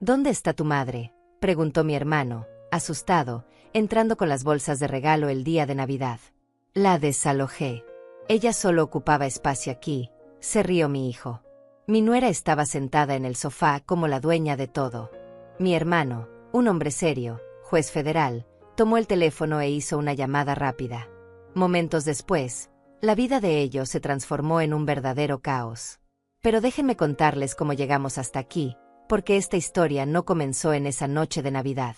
¿Dónde está tu madre?, preguntó mi hermano, asustado, entrando con las bolsas de regalo el día de Navidad. La desalojé. Ella solo ocupaba espacio aquí, se rió mi hijo. Mi nuera estaba sentada en el sofá como la dueña de todo. Mi hermano, un hombre serio, juez federal, tomó el teléfono e hizo una llamada rápida. Momentos después, la vida de ellos se transformó en un verdadero caos. Pero déjenme contarles cómo llegamos hasta aquí, porque esta historia no comenzó en esa noche de Navidad.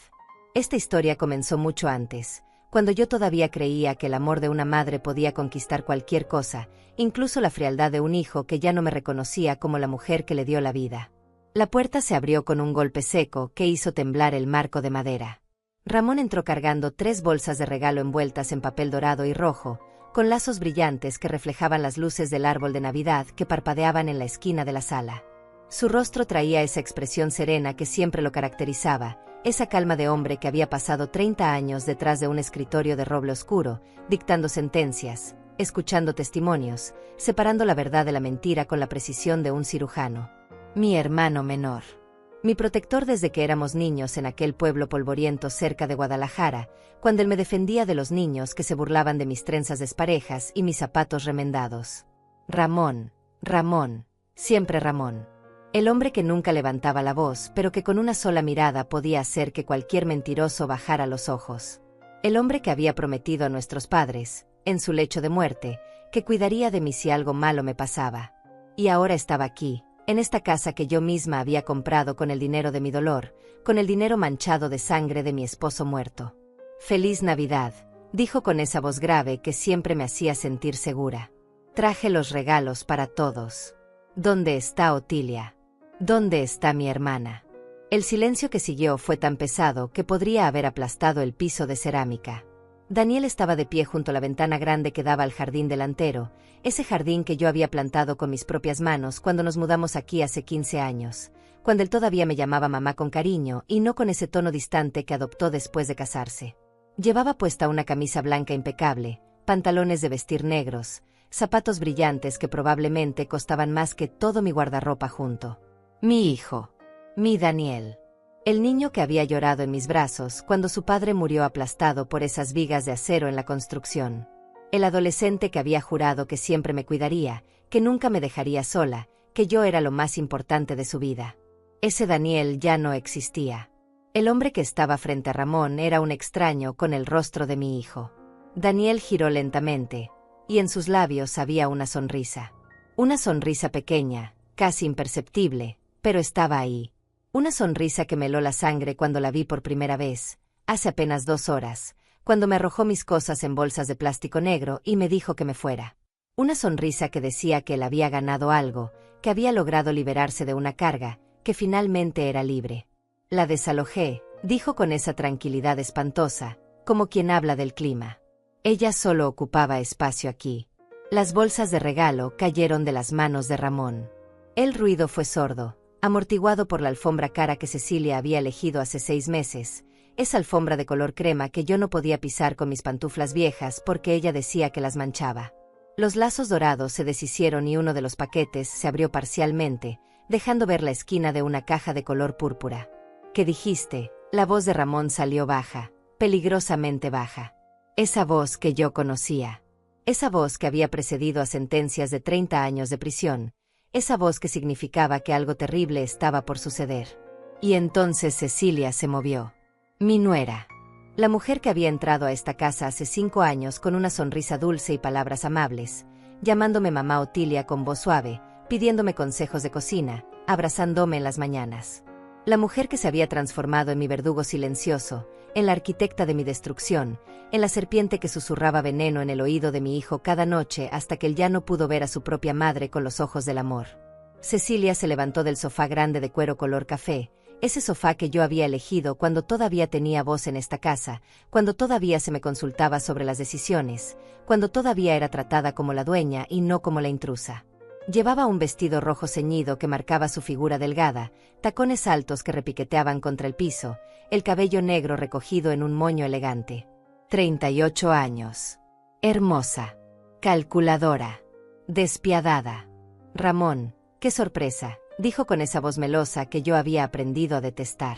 Esta historia comenzó mucho antes, cuando yo todavía creía que el amor de una madre podía conquistar cualquier cosa, incluso la frialdad de un hijo que ya no me reconocía como la mujer que le dio la vida. La puerta se abrió con un golpe seco que hizo temblar el marco de madera. Ramón entró cargando 3 bolsas de regalo envueltas en papel dorado y rojo, con lazos brillantes que reflejaban las luces del árbol de Navidad que parpadeaban en la esquina de la sala. Su rostro traía esa expresión serena que siempre lo caracterizaba, esa calma de hombre que había pasado 30 años detrás de un escritorio de roble oscuro, dictando sentencias, escuchando testimonios, separando la verdad de la mentira con la precisión de un cirujano. Mi hermano menor. Mi protector desde que éramos niños en aquel pueblo polvoriento cerca de Guadalajara, cuando él me defendía de los niños que se burlaban de mis trenzas desparejas y mis zapatos remendados. Ramón, Ramón, siempre Ramón. El hombre que nunca levantaba la voz, pero que con una sola mirada podía hacer que cualquier mentiroso bajara los ojos. El hombre que había prometido a nuestros padres, en su lecho de muerte, que cuidaría de mí si algo malo me pasaba. Y ahora estaba aquí, en esta casa que yo misma había comprado con el dinero de mi dolor, con el dinero manchado de sangre de mi esposo muerto. «Feliz Navidad», dijo con esa voz grave que siempre me hacía sentir segura. «Traje los regalos para todos. ¿Dónde está Otilia? ¿Dónde está mi hermana?». El silencio que siguió fue tan pesado que podría haber aplastado el piso de cerámica. Daniel estaba de pie junto a la ventana grande que daba al jardín delantero, ese jardín que yo había plantado con mis propias manos cuando nos mudamos aquí hace 15 años, cuando él todavía me llamaba mamá con cariño y no con ese tono distante que adoptó después de casarse. Llevaba puesta una camisa blanca impecable, pantalones de vestir negros, zapatos brillantes que probablemente costaban más que todo mi guardarropa junto. Mi hijo. Mi Daniel. El niño que había llorado en mis brazos cuando su padre murió aplastado por esas vigas de acero en la construcción. El adolescente que había jurado que siempre me cuidaría, que nunca me dejaría sola, que yo era lo más importante de su vida. Ese Daniel ya no existía. El hombre que estaba frente a Ramón era un extraño con el rostro de mi hijo. Daniel giró lentamente, y en sus labios había una sonrisa. Una sonrisa pequeña, casi imperceptible, pero estaba ahí. Una sonrisa que me heló la sangre cuando la vi por primera vez, hace apenas 2 horas, cuando me arrojó mis cosas en bolsas de plástico negro y me dijo que me fuera. Una sonrisa que decía que él había ganado algo, que había logrado liberarse de una carga, que finalmente era libre. La desalojé, dijo con esa tranquilidad espantosa, como quien habla del clima. Ella solo ocupaba espacio aquí. Las bolsas de regalo cayeron de las manos de Ramón. El ruido fue sordo, amortiguado por la alfombra cara que Cecilia había elegido hace 6 meses, esa alfombra de color crema que yo no podía pisar con mis pantuflas viejas porque ella decía que las manchaba. Los lazos dorados se deshicieron y uno de los paquetes se abrió parcialmente, dejando ver la esquina de una caja de color púrpura. ¿Qué dijiste? La voz de Ramón salió baja, peligrosamente baja. Esa voz que yo conocía. Esa voz que había precedido a sentencias de 30 años de prisión. Esa voz que significaba que algo terrible estaba por suceder. Y entonces Cecilia se movió. Mi nuera. La mujer que había entrado a esta casa hace 5 años con una sonrisa dulce y palabras amables, llamándome mamá Otilia con voz suave, pidiéndome consejos de cocina, abrazándome en las mañanas. La mujer que se había transformado en mi verdugo silencioso, en la arquitecta de mi destrucción, en la serpiente que susurraba veneno en el oído de mi hijo cada noche hasta que él ya no pudo ver a su propia madre con los ojos del amor. Cecilia se levantó del sofá grande de cuero color café, ese sofá que yo había elegido cuando todavía tenía voz en esta casa, cuando todavía se me consultaba sobre las decisiones, cuando todavía era tratada como la dueña y no como la intrusa. Llevaba un vestido rojo ceñido que marcaba su figura delgada, tacones altos que repiqueteaban contra el piso, el cabello negro recogido en un moño elegante. 38 años. Hermosa. Calculadora. Despiadada. Ramón, qué sorpresa, dijo con esa voz melosa que yo había aprendido a detestar.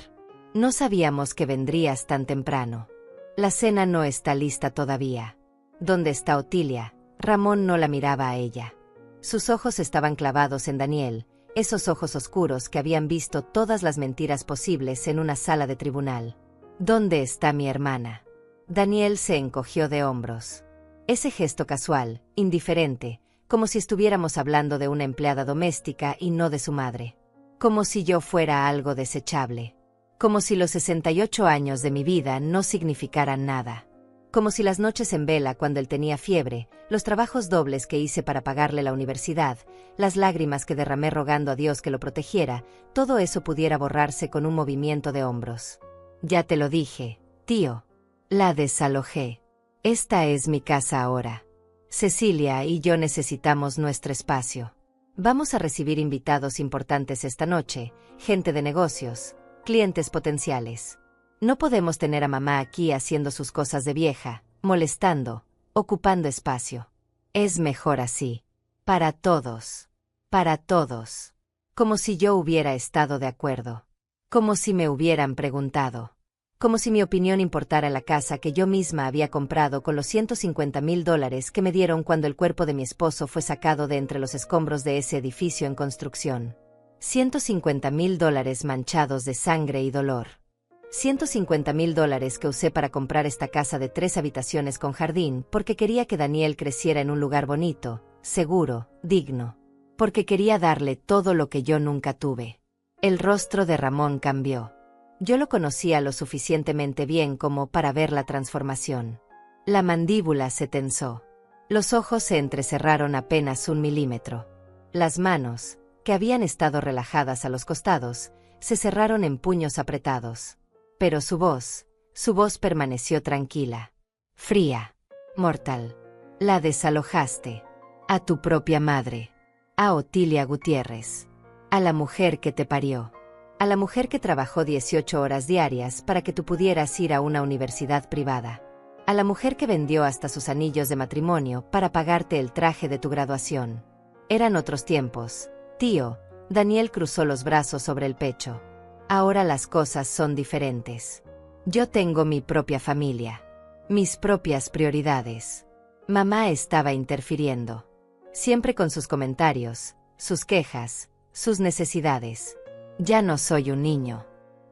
No sabíamos que vendrías tan temprano. La cena no está lista todavía. ¿Dónde está Otilia? Ramón no la miraba a ella. Sus ojos estaban clavados en Daniel, esos ojos oscuros que habían visto todas las mentiras posibles en una sala de tribunal. ¿Dónde está mi hermana? Daniel se encogió de hombros. Ese gesto casual, indiferente, como si estuviéramos hablando de una empleada doméstica y no de su madre. Como si yo fuera algo desechable. Como si los 68 años de mi vida no significaran nada. Como si las noches en vela cuando él tenía fiebre, los trabajos dobles que hice para pagarle la universidad, las lágrimas que derramé rogando a Dios que lo protegiera, todo eso pudiera borrarse con un movimiento de hombros. Ya te lo dije, tío. La desalojé. Esta es mi casa ahora. Cecilia y yo necesitamos nuestro espacio. Vamos a recibir invitados importantes esta noche, gente de negocios, clientes potenciales. No podemos tener a mamá aquí haciendo sus cosas de vieja, molestando, ocupando espacio. Es mejor así. Para todos. Para todos. Como si yo hubiera estado de acuerdo. Como si me hubieran preguntado. Como si mi opinión importara la casa que yo misma había comprado con los $150,000 que me dieron cuando el cuerpo de mi esposo fue sacado de entre los escombros de ese edificio en construcción. $150,000 manchados de sangre y dolor. $150,000 que usé para comprar esta casa de 3 habitaciones con jardín porque quería que Daniel creciera en un lugar bonito, seguro, digno. Porque quería darle todo lo que yo nunca tuve. El rostro de Ramón cambió. Yo lo conocía lo suficientemente bien como para ver la transformación. La mandíbula se tensó. Los ojos se entrecerraron apenas 1 milímetro. Las manos, que habían estado relajadas a los costados, se cerraron en puños apretados. Pero su voz permaneció tranquila. Fría. Mortal. La desalojaste. A tu propia madre. A Otilia Gutiérrez. A la mujer que te parió. A la mujer que trabajó 18 horas diarias para que tú pudieras ir a una universidad privada. A la mujer que vendió hasta sus anillos de matrimonio para pagarte el traje de tu graduación. Eran otros tiempos, tío. Daniel cruzó los brazos sobre el pecho. Ahora las cosas son diferentes. Yo tengo mi propia familia. Mis propias prioridades. Mamá estaba interfiriendo. Siempre con sus comentarios, sus quejas, sus necesidades. Ya no soy un niño.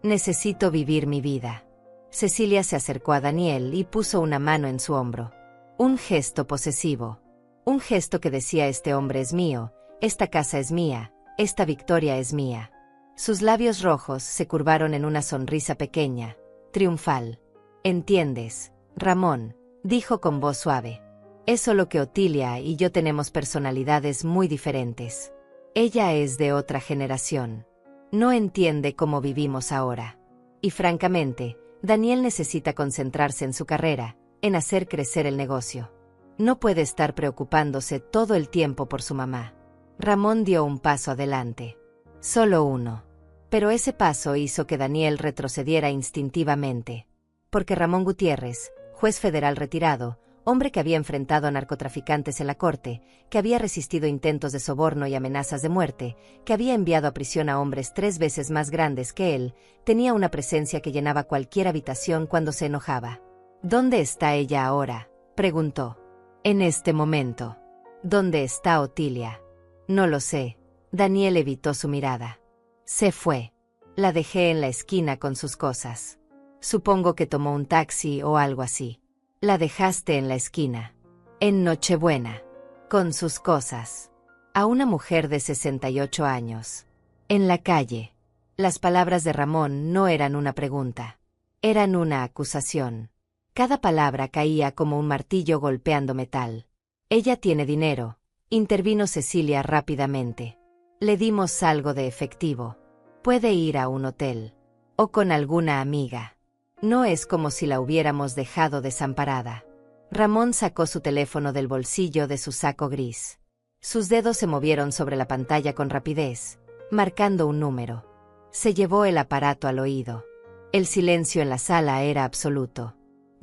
Necesito vivir mi vida. Cecilia se acercó a Daniel y puso una mano en su hombro. Un gesto posesivo. Un gesto que decía: este hombre es mío, esta casa es mía, esta victoria es mía. Sus labios rojos se curvaron en una sonrisa pequeña, triunfal. ¿Entiendes, Ramón?, dijo con voz suave. Es solo que Otilia y yo tenemos personalidades muy diferentes. Ella es de otra generación. No entiende cómo vivimos ahora. Y francamente, Daniel necesita concentrarse en su carrera, en hacer crecer el negocio. No puede estar preocupándose todo el tiempo por su mamá. Ramón dio un paso adelante. Solo uno. Pero ese paso hizo que Daniel retrocediera instintivamente. Porque Ramón Gutiérrez, juez federal retirado, hombre que había enfrentado a narcotraficantes en la corte, que había resistido intentos de soborno y amenazas de muerte, que había enviado a prisión a hombres 3 veces más grandes que él, tenía una presencia que llenaba cualquier habitación cuando se enojaba. ¿Dónde está ella ahora?, preguntó. En este momento. ¿Dónde está Otilia? No lo sé. Daniel evitó su mirada. Se fue. La dejé en la esquina con sus cosas. Supongo que tomó un taxi o algo así. La dejaste en la esquina. En Nochebuena. Con sus cosas. A una mujer de 68 años. En la calle. Las palabras de Ramón no eran una pregunta. Eran una acusación. Cada palabra caía como un martillo golpeando metal. Ella tiene dinero, intervino Cecilia rápidamente. Le dimos algo de efectivo. Puede ir a un hotel. O con alguna amiga. No es como si la hubiéramos dejado desamparada. Ramón sacó su teléfono del bolsillo de su saco gris. Sus dedos se movieron sobre la pantalla con rapidez, marcando un número. Se llevó el aparato al oído. El silencio en la sala era absoluto.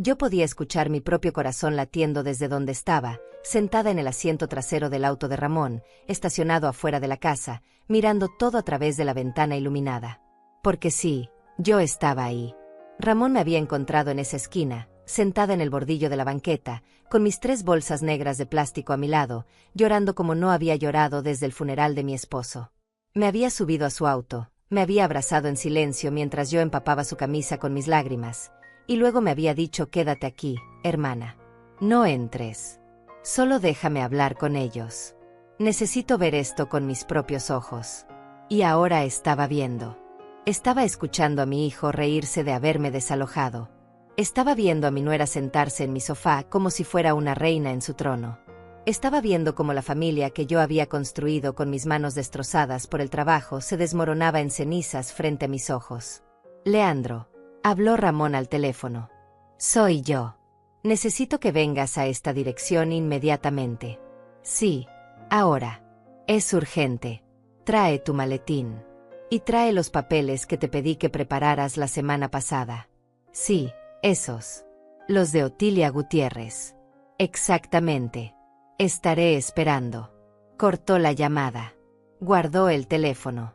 Yo podía escuchar mi propio corazón latiendo desde donde estaba, sentada en el asiento trasero del auto de Ramón, estacionado afuera de la casa, mirando todo a través de la ventana iluminada. Porque sí, yo estaba ahí. Ramón me había encontrado en esa esquina, sentada en el bordillo de la banqueta, con mis 3 bolsas negras de plástico a mi lado, llorando como no había llorado desde el funeral de mi esposo. Me había subido a su auto, me había abrazado en silencio mientras yo empapaba su camisa con mis lágrimas, y luego me había dicho: quédate aquí, hermana. No entres. Solo déjame hablar con ellos. Necesito ver esto con mis propios ojos. Y ahora estaba viendo. Estaba escuchando a mi hijo reírse de haberme desalojado. Estaba viendo a mi nuera sentarse en mi sofá como si fuera una reina en su trono. Estaba viendo cómo la familia que yo había construido con mis manos destrozadas por el trabajo se desmoronaba en cenizas frente a mis ojos. Leandro, habló Ramón al teléfono. Soy yo. Necesito que vengas a esta dirección inmediatamente. Sí, ahora. Es urgente. Trae tu maletín. Y trae los papeles que te pedí que prepararas la semana pasada. Sí, esos. Los de Otilia Gutiérrez. Exactamente. Estaré esperando. Cortó la llamada. Guardó el teléfono.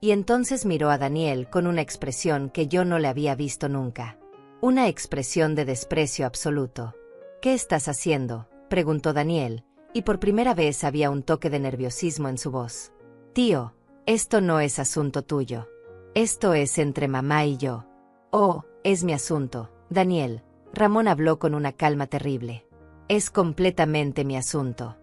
Y entonces miró a Daniel con una expresión que yo no le había visto nunca. Una expresión de desprecio absoluto. ¿Qué estás haciendo?, preguntó Daniel, y por primera vez había un toque de nerviosismo en su voz. Tío, esto no es asunto tuyo. Esto es entre mamá y yo. Oh, es mi asunto, Daniel. Ramón habló con una calma terrible. Es completamente mi asunto.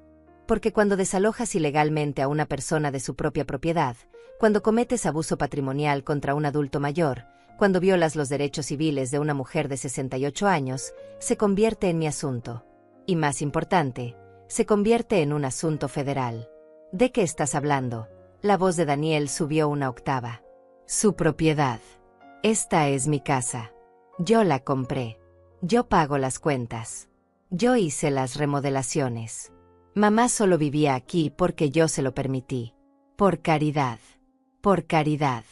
Porque cuando desalojas ilegalmente a una persona de su propia propiedad, cuando cometes abuso patrimonial contra un adulto mayor, cuando violas los derechos civiles de una mujer de 68 años, se convierte en mi asunto. Y más importante, se convierte en un asunto federal. ¿De qué estás hablando? La voz de Daniel subió una octava. Su propiedad. Esta es mi casa. Yo la compré. Yo pago las cuentas. Yo hice las remodelaciones. Mamá solo vivía aquí porque yo se lo permití. Por caridad. Por caridad.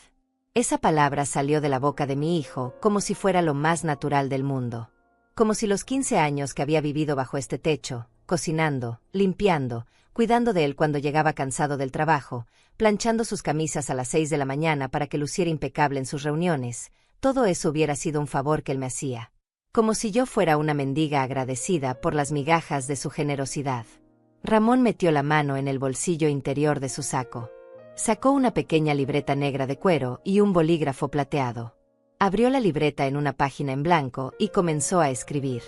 Esa palabra salió de la boca de mi hijo como si fuera lo más natural del mundo. Como si los 15 años que había vivido bajo este techo, cocinando, limpiando, cuidando de él cuando llegaba cansado del trabajo, planchando sus camisas a las 6 de la mañana para que luciera impecable en sus reuniones, todo eso hubiera sido un favor que él me hacía. Como si yo fuera una mendiga agradecida por las migajas de su generosidad. Ramón metió la mano en el bolsillo interior de su saco. Sacó una pequeña libreta negra de cuero y un bolígrafo plateado. Abrió la libreta en una página en blanco y comenzó a escribir.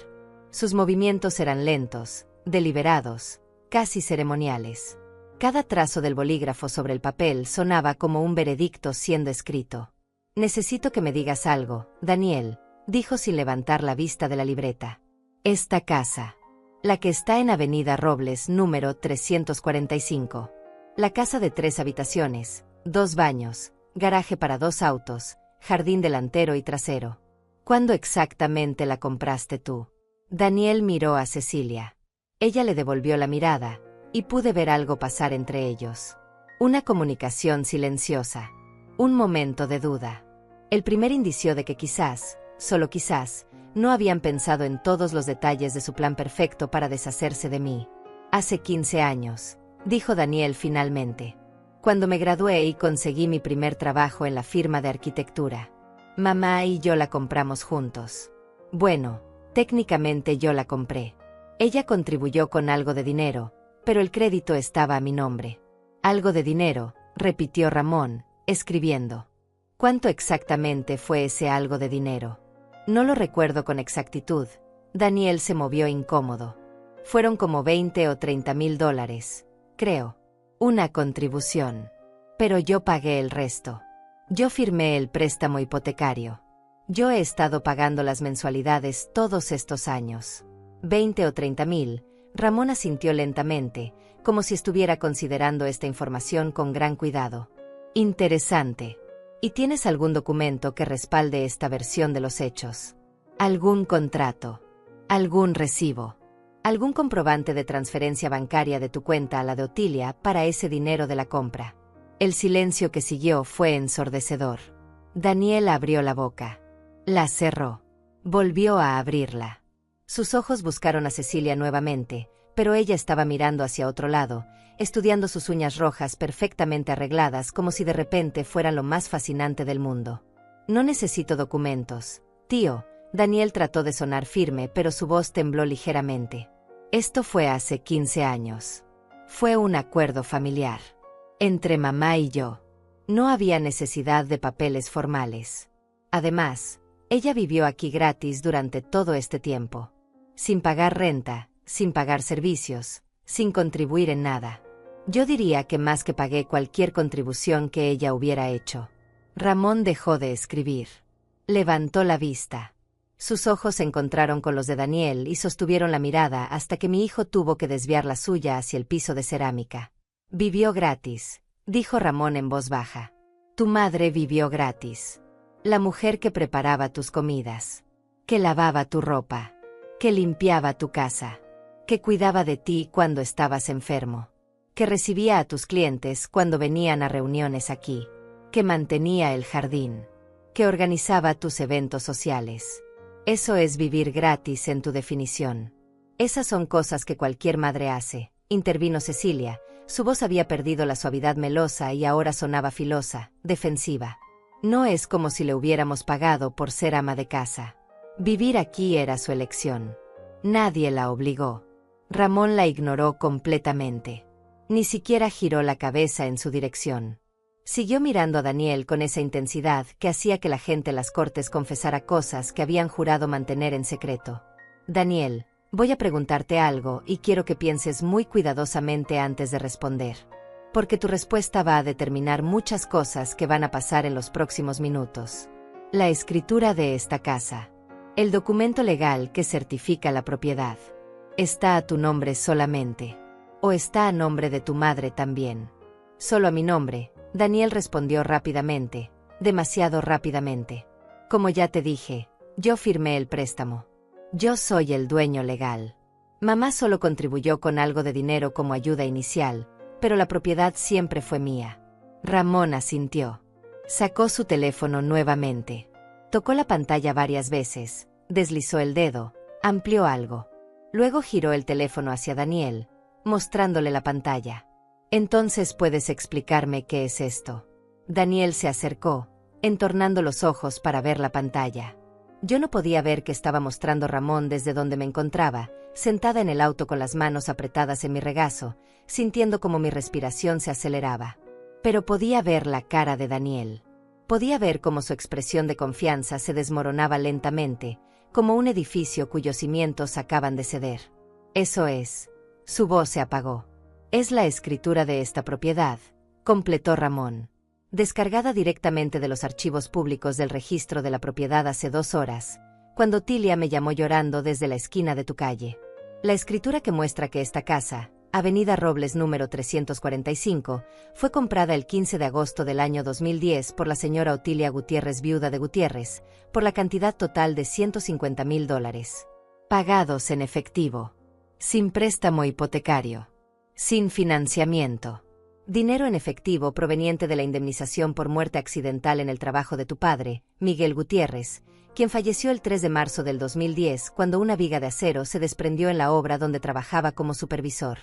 Sus movimientos eran lentos, deliberados, casi ceremoniales. Cada trazo del bolígrafo sobre el papel sonaba como un veredicto siendo escrito. Necesito que me digas algo, Daniel, dijo sin levantar la vista de la libreta. Esta casa. La que está en Avenida Robles, número 345. La casa de 3 habitaciones, 2 baños, garaje para 2 autos, jardín delantero y trasero. ¿Cuándo exactamente la compraste tú? Daniel miró a Cecilia. Ella le devolvió la mirada, y pude ver algo pasar entre ellos. Una comunicación silenciosa. Un momento de duda. El primer indicio de que quizás, solo quizás, no habían pensado en todos los detalles de su plan perfecto para deshacerse de mí. Hace 15 años. Dijo Daniel finalmente. Cuando me gradué y conseguí mi primer trabajo en la firma de arquitectura. Mamá y yo la compramos juntos. Bueno, técnicamente yo la compré. Ella contribuyó con algo de dinero, pero el crédito estaba a mi nombre. Algo de dinero, repitió Ramón, escribiendo. ¿Cuánto exactamente fue ese algo de dinero? No lo recuerdo con exactitud. Daniel se movió incómodo. Fueron como 20 o 30 mil dólares. Creo. Una contribución. Pero yo pagué el resto. Yo firmé el préstamo hipotecario. Yo he estado pagando las mensualidades todos estos años. 20 o 30 mil. Ramón asintió lentamente, como si estuviera considerando esta información con gran cuidado. Interesante. ¿Y tienes algún documento que respalde esta versión de los hechos? ¿Algún contrato? ¿Algún recibo? ¿Algún comprobante de transferencia bancaria de tu cuenta a la de Otilia para ese dinero de la compra? El silencio que siguió fue ensordecedor. Daniel abrió la boca. La cerró. Volvió a abrirla. Sus ojos buscaron a Cecilia nuevamente, pero ella estaba mirando hacia otro lado, estudiando sus uñas rojas perfectamente arregladas como si de repente fueran lo más fascinante del mundo. No necesito documentos, tío. Daniel trató de sonar firme, pero su voz tembló ligeramente. Esto fue hace 15 años. Fue un acuerdo familiar. Entre mamá y yo. No había necesidad de papeles formales. Además, ella vivió aquí gratis durante todo este tiempo. Sin pagar renta, sin pagar servicios, sin contribuir en nada. Yo diría que más que pagué cualquier contribución que ella hubiera hecho. Ramón dejó de escribir. Levantó la vista. Sus ojos se encontraron con los de Daniel y sostuvieron la mirada hasta que mi hijo tuvo que desviar la suya hacia el piso de cerámica. Vivió gratis, dijo Ramón en voz baja. Tu madre vivió gratis. La mujer que preparaba tus comidas, que lavaba tu ropa, que limpiaba tu casa, que cuidaba de ti cuando estabas enfermo, que recibía a tus clientes cuando venían a reuniones aquí, que mantenía el jardín, que organizaba tus eventos sociales. Eso es vivir gratis en tu definición. Esas son cosas que cualquier madre hace, intervino Cecilia. Su voz había perdido la suavidad melosa y ahora sonaba filosa, defensiva. No es como si le hubiéramos pagado por ser ama de casa. Vivir aquí era su elección. Nadie la obligó. Ramón la ignoró completamente. Ni siquiera giró la cabeza en su dirección. Siguió mirando a Daniel con esa intensidad que hacía que la gente en las cortes confesara cosas que habían jurado mantener en secreto. Daniel, voy a preguntarte algo y quiero que pienses muy cuidadosamente antes de responder. Porque tu respuesta va a determinar muchas cosas que van a pasar en los próximos minutos. La escritura de esta casa. El documento legal que certifica la propiedad. ¿Está a tu nombre solamente? ¿O está a nombre de tu madre también? Solo a mi nombre. Daniel respondió rápidamente, demasiado rápidamente. Como ya te dije, yo firmé el préstamo. Yo soy el dueño legal. Mamá solo contribuyó con algo de dinero como ayuda inicial, pero la propiedad siempre fue mía. Ramón asintió. Sacó su teléfono nuevamente. Tocó la pantalla varias veces, deslizó el dedo, amplió algo. Luego giró el teléfono hacia Daniel, mostrándole la pantalla. Entonces puedes explicarme qué es esto. Daniel se acercó, entornando los ojos para ver la pantalla. Yo no podía ver qué estaba mostrando Ramón desde donde me encontraba, sentada en el auto con las manos apretadas en mi regazo, sintiendo como mi respiración se aceleraba. Pero podía ver la cara de Daniel. Podía ver cómo su expresión de confianza se desmoronaba lentamente, como un edificio cuyos cimientos acaban de ceder. Eso es. Su voz se apagó. Es la escritura de esta propiedad, completó Ramón. Descargada directamente de los archivos públicos del registro de la propiedad hace 2 horas, cuando Tilia me llamó llorando desde la esquina de tu calle. La escritura que muestra que esta casa, Avenida Robles número 345, fue comprada el 15 de agosto del año 2010 por la señora Otilia Gutiérrez, viuda de Gutiérrez, por la cantidad total de $150,000. Pagados en efectivo. Sin préstamo hipotecario. Sin financiamiento. Dinero en efectivo proveniente de la indemnización por muerte accidental en el trabajo de tu padre, Miguel Gutiérrez, quien falleció el 3 de marzo del 2010 cuando una viga de acero se desprendió en la obra donde trabajaba como supervisor.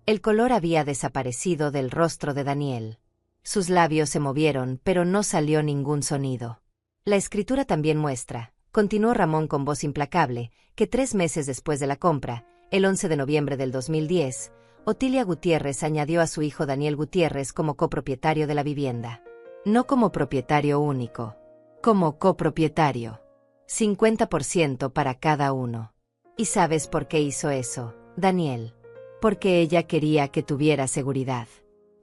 El color había desaparecido del rostro de Daniel. Sus labios se movieron, pero no salió ningún sonido. La escritura también muestra, continuó Ramón con voz implacable, que 3 meses después de la compra, el 11 de noviembre del 2010, Otilia Gutiérrez añadió a su hijo Daniel Gutiérrez como copropietario de la vivienda. No como propietario único. Como copropietario. 50% para cada uno. ¿Y sabes por qué hizo eso, Daniel? Porque ella quería que tuviera seguridad.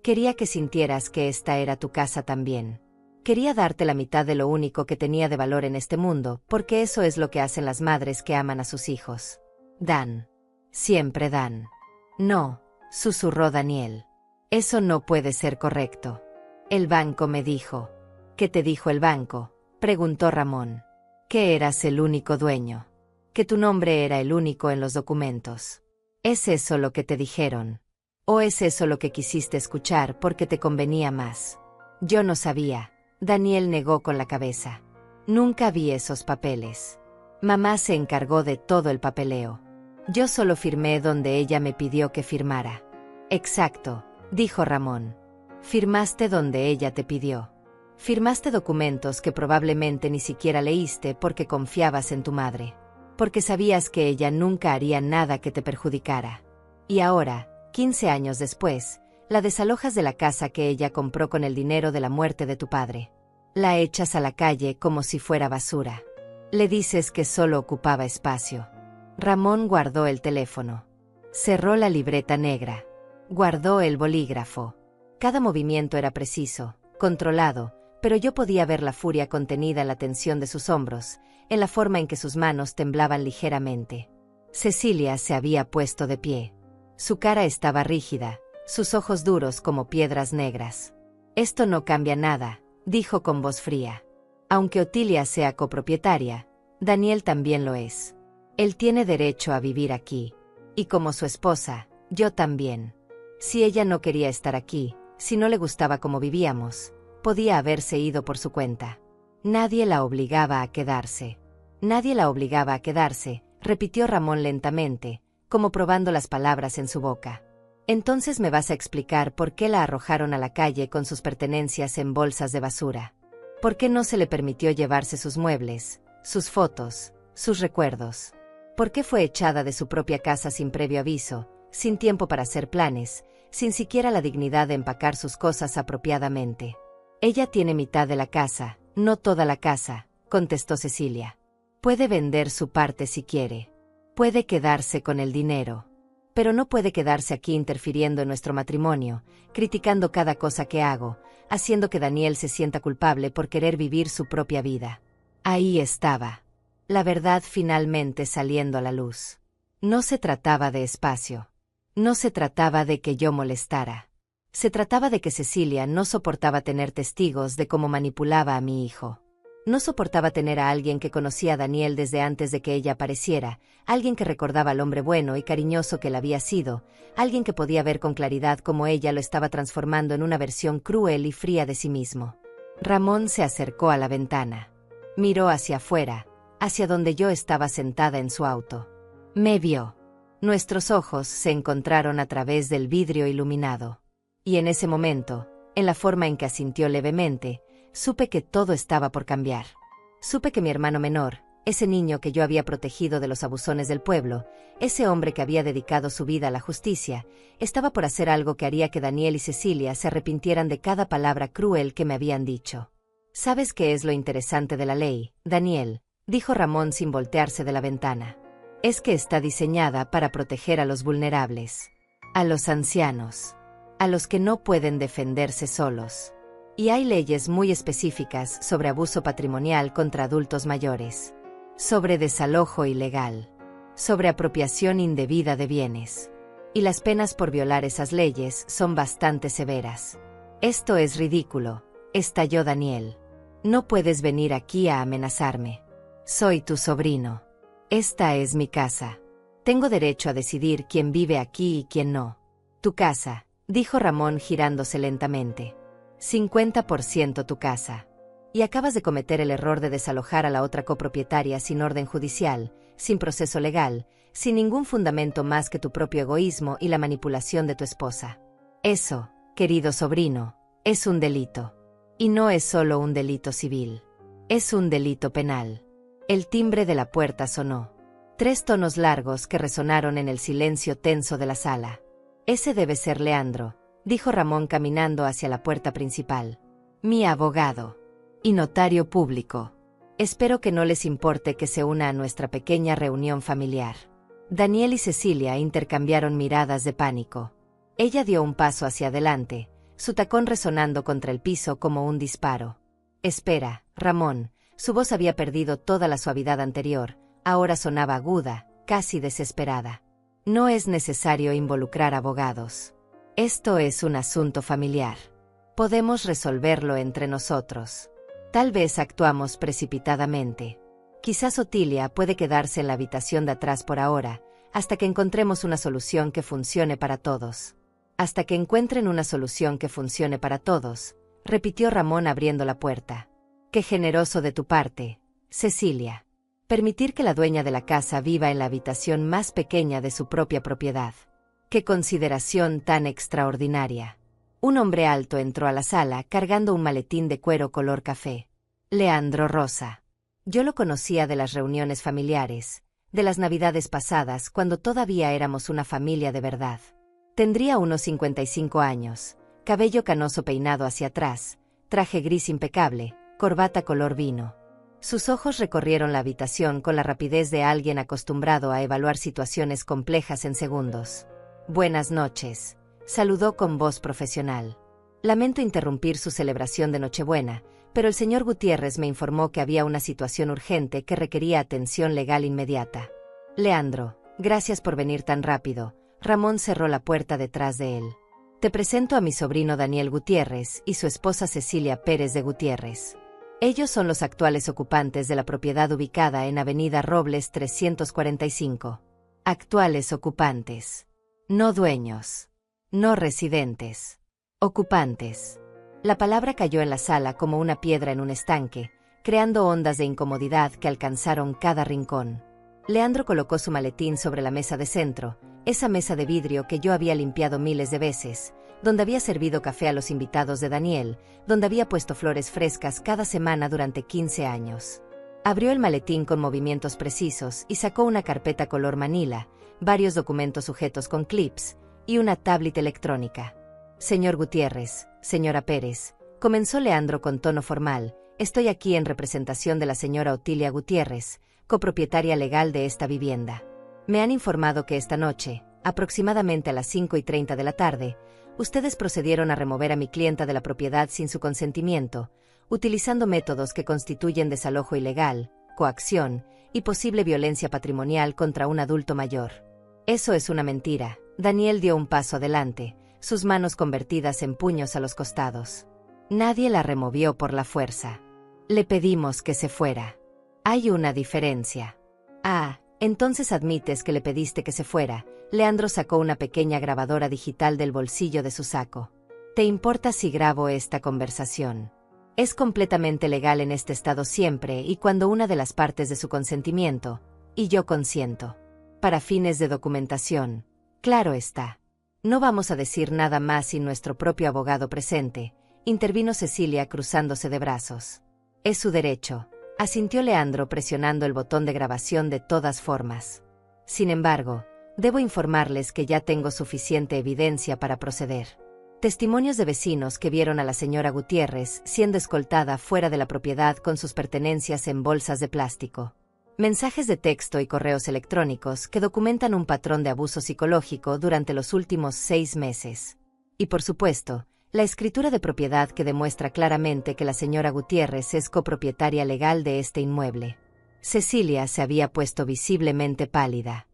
Quería que sintieras que esta era tu casa también. Quería darte la mitad de lo único que tenía de valor en este mundo, porque eso es lo que hacen las madres que aman a sus hijos. Dan. Siempre dan. No. Susurró Daniel. Eso no puede ser correcto. El banco me dijo. ¿Qué te dijo el banco? Preguntó Ramón. Que eras el único dueño. Que tu nombre era el único en los documentos. ¿Es eso lo que te dijeron? ¿O es eso lo que quisiste escuchar porque te convenía más? Yo no sabía. Daniel negó con la cabeza. Nunca vi esos papeles. Mamá se encargó de todo el papeleo. Yo solo firmé donde ella me pidió que firmara. Exacto, dijo Ramón. Firmaste donde ella te pidió. Firmaste documentos que probablemente ni siquiera leíste porque confiabas en tu madre. Porque sabías que ella nunca haría nada que te perjudicara. Y ahora, 15 años después, la desalojas de la casa que ella compró con el dinero de la muerte de tu padre. La echas a la calle como si fuera basura. Le dices que solo ocupaba espacio. Ramón guardó el teléfono. Cerró la libreta negra. Guardó el bolígrafo. Cada movimiento era preciso, controlado, pero yo podía ver la furia contenida en la tensión de sus hombros, en la forma en que sus manos temblaban ligeramente. Cecilia se había puesto de pie. Su cara estaba rígida, sus ojos duros como piedras negras. Esto no cambia nada, dijo con voz fría. Aunque Otilia sea copropietaria, Daniel también lo es. Él tiene derecho a vivir aquí. Y como su esposa, yo también. Si ella no quería estar aquí, si no le gustaba cómo vivíamos, podía haberse ido por su cuenta. Nadie la obligaba a quedarse. Nadie la obligaba a quedarse, repitió Ramón lentamente, como probando las palabras en su boca. Entonces me vas a explicar por qué la arrojaron a la calle con sus pertenencias en bolsas de basura. ¿Por qué no se le permitió llevarse sus muebles, sus fotos, sus recuerdos? ¿Por qué fue echada de su propia casa sin previo aviso, sin tiempo para hacer planes, sin siquiera la dignidad de empacar sus cosas apropiadamente? Ella tiene mitad de la casa, no toda la casa, contestó Cecilia. Puede vender su parte si quiere. Puede quedarse con el dinero. Pero no puede quedarse aquí interfiriendo en nuestro matrimonio, criticando cada cosa que hago, haciendo que Daniel se sienta culpable por querer vivir su propia vida. Ahí estaba. La verdad finalmente saliendo a la luz. No se trataba de espacio. No se trataba de que yo molestara. Se trataba de que Cecilia no soportaba tener testigos de cómo manipulaba a mi hijo. No soportaba tener a alguien que conocía a Daniel desde antes de que ella apareciera, alguien que recordaba al hombre bueno y cariñoso que él había sido, alguien que podía ver con claridad cómo ella lo estaba transformando en una versión cruel y fría de sí mismo. Ramón se acercó a la ventana. Miró hacia afuera, hacia donde yo estaba sentada en su auto. Me vio. Nuestros ojos se encontraron a través del vidrio iluminado. Y en ese momento, en la forma en que asintió levemente, supe que todo estaba por cambiar. Supe que mi hermano menor, ese niño que yo había protegido de los abusones del pueblo, ese hombre que había dedicado su vida a la justicia, estaba por hacer algo que haría que Daniel y Cecilia se arrepintieran de cada palabra cruel que me habían dicho. ¿Sabes qué es lo interesante de la ley, Daniel?, dijo Ramón sin voltearse de la ventana. Es que está diseñada para proteger a los vulnerables, a los ancianos, a los que no pueden defenderse solos. Y hay leyes muy específicas sobre abuso patrimonial contra adultos mayores, sobre desalojo ilegal, sobre apropiación indebida de bienes. Y las penas por violar esas leyes son bastante severas. Esto es ridículo, estalló Daniel. No puedes venir aquí a amenazarme. Soy tu sobrino. Esta es mi casa. Tengo derecho a decidir quién vive aquí y quién no. Tu casa, dijo Ramón girándose lentamente. 50% tu casa. Y acabas de cometer el error de desalojar a la otra copropietaria sin orden judicial, sin proceso legal, sin ningún fundamento más que tu propio egoísmo y la manipulación de tu esposa. Eso, querido sobrino, es un delito. Y no es solo un delito civil. Es un delito penal. El timbre de la puerta sonó. 3 tonos largos que resonaron en el silencio tenso de la sala. Ese debe ser Leandro, dijo Ramón caminando hacia la puerta principal. Mi abogado. Y notario público. Espero que no les importe que se una a nuestra pequeña reunión familiar. Daniel y Cecilia intercambiaron miradas de pánico. Ella dio un paso hacia adelante, su tacón resonando contra el piso como un disparo. Espera, Ramón. Su voz había perdido toda la suavidad anterior, ahora sonaba aguda, casi desesperada. No es necesario involucrar abogados. Esto es un asunto familiar. Podemos resolverlo entre nosotros. Tal vez actuamos precipitadamente. Quizás Otilia puede quedarse en la habitación de atrás por ahora, hasta que encontremos una solución que funcione para todos. Hasta que encuentren una solución que funcione para todos, repitió Ramón abriendo la puerta. Qué generoso de tu parte, Cecilia. Permitir que la dueña de la casa viva en la habitación más pequeña de su propia propiedad. ¡Qué consideración tan extraordinaria! Un hombre alto entró a la sala cargando un maletín de cuero color café. Leandro Rosa. Yo lo conocía de las reuniones familiares, de las navidades pasadas cuando todavía éramos una familia de verdad. Tendría unos 55 años, cabello canoso peinado hacia atrás, traje gris impecable, corbata color vino. Sus ojos recorrieron la habitación con la rapidez de alguien acostumbrado a evaluar situaciones complejas en segundos. Buenas noches, saludó con voz profesional. Lamento interrumpir su celebración de Nochebuena, pero el señor Gutiérrez me informó que había una situación urgente que requería atención legal inmediata. Leandro, gracias por venir tan rápido. Ramón cerró la puerta detrás de él. Te presento a mi sobrino Daniel Gutiérrez y su esposa Cecilia Pérez de Gutiérrez. Ellos son los actuales ocupantes de la propiedad ubicada en Avenida Robles 345. Actuales ocupantes. No dueños. No residentes. Ocupantes. La palabra cayó en la sala como una piedra en un estanque, creando ondas de incomodidad que alcanzaron cada rincón. Leandro colocó su maletín sobre la mesa de centro, esa mesa de vidrio que yo había limpiado miles de veces, donde había servido café a los invitados de Daniel, donde había puesto flores frescas cada semana durante 15 años. Abrió el maletín con movimientos precisos y sacó una carpeta color manila, varios documentos sujetos con clips y una tablet electrónica. Señor Gutiérrez, señora Pérez, comenzó Leandro con tono formal, estoy aquí en representación de la señora Otilia Gutiérrez, copropietaria legal de esta vivienda. Me han informado que esta noche, aproximadamente a las 5:30 de la tarde, ustedes procedieron a remover a mi clienta de la propiedad sin su consentimiento, utilizando métodos que constituyen desalojo ilegal, coacción y posible violencia patrimonial contra un adulto mayor. Eso es una mentira. Daniel dio un paso adelante, sus manos convertidas en puños a los costados. Nadie la removió por la fuerza. Le pedimos que se fuera. Hay una diferencia. Ah, entonces admites que le pediste que se fuera. Leandro sacó una pequeña grabadora digital del bolsillo de su saco. ¿Te importa si grabo esta conversación? Es completamente legal en este estado siempre y cuando una de las partes de su consentimiento, y yo consiento. Para fines de documentación, claro está. No vamos a decir nada más sin nuestro propio abogado presente, intervino Cecilia cruzándose de brazos. Es su derecho, asintió Leandro presionando el botón de grabación de todas formas. Sin embargo, debo informarles que ya tengo suficiente evidencia para proceder. Testimonios de vecinos que vieron a la señora Gutiérrez siendo escoltada fuera de la propiedad con sus pertenencias en bolsas de plástico. Mensajes de texto y correos electrónicos que documentan un patrón de abuso psicológico durante los últimos 6 meses. Y por supuesto, la escritura de propiedad que demuestra claramente que la señora Gutiérrez es copropietaria legal de este inmueble. Cecilia se había puesto visiblemente pálida.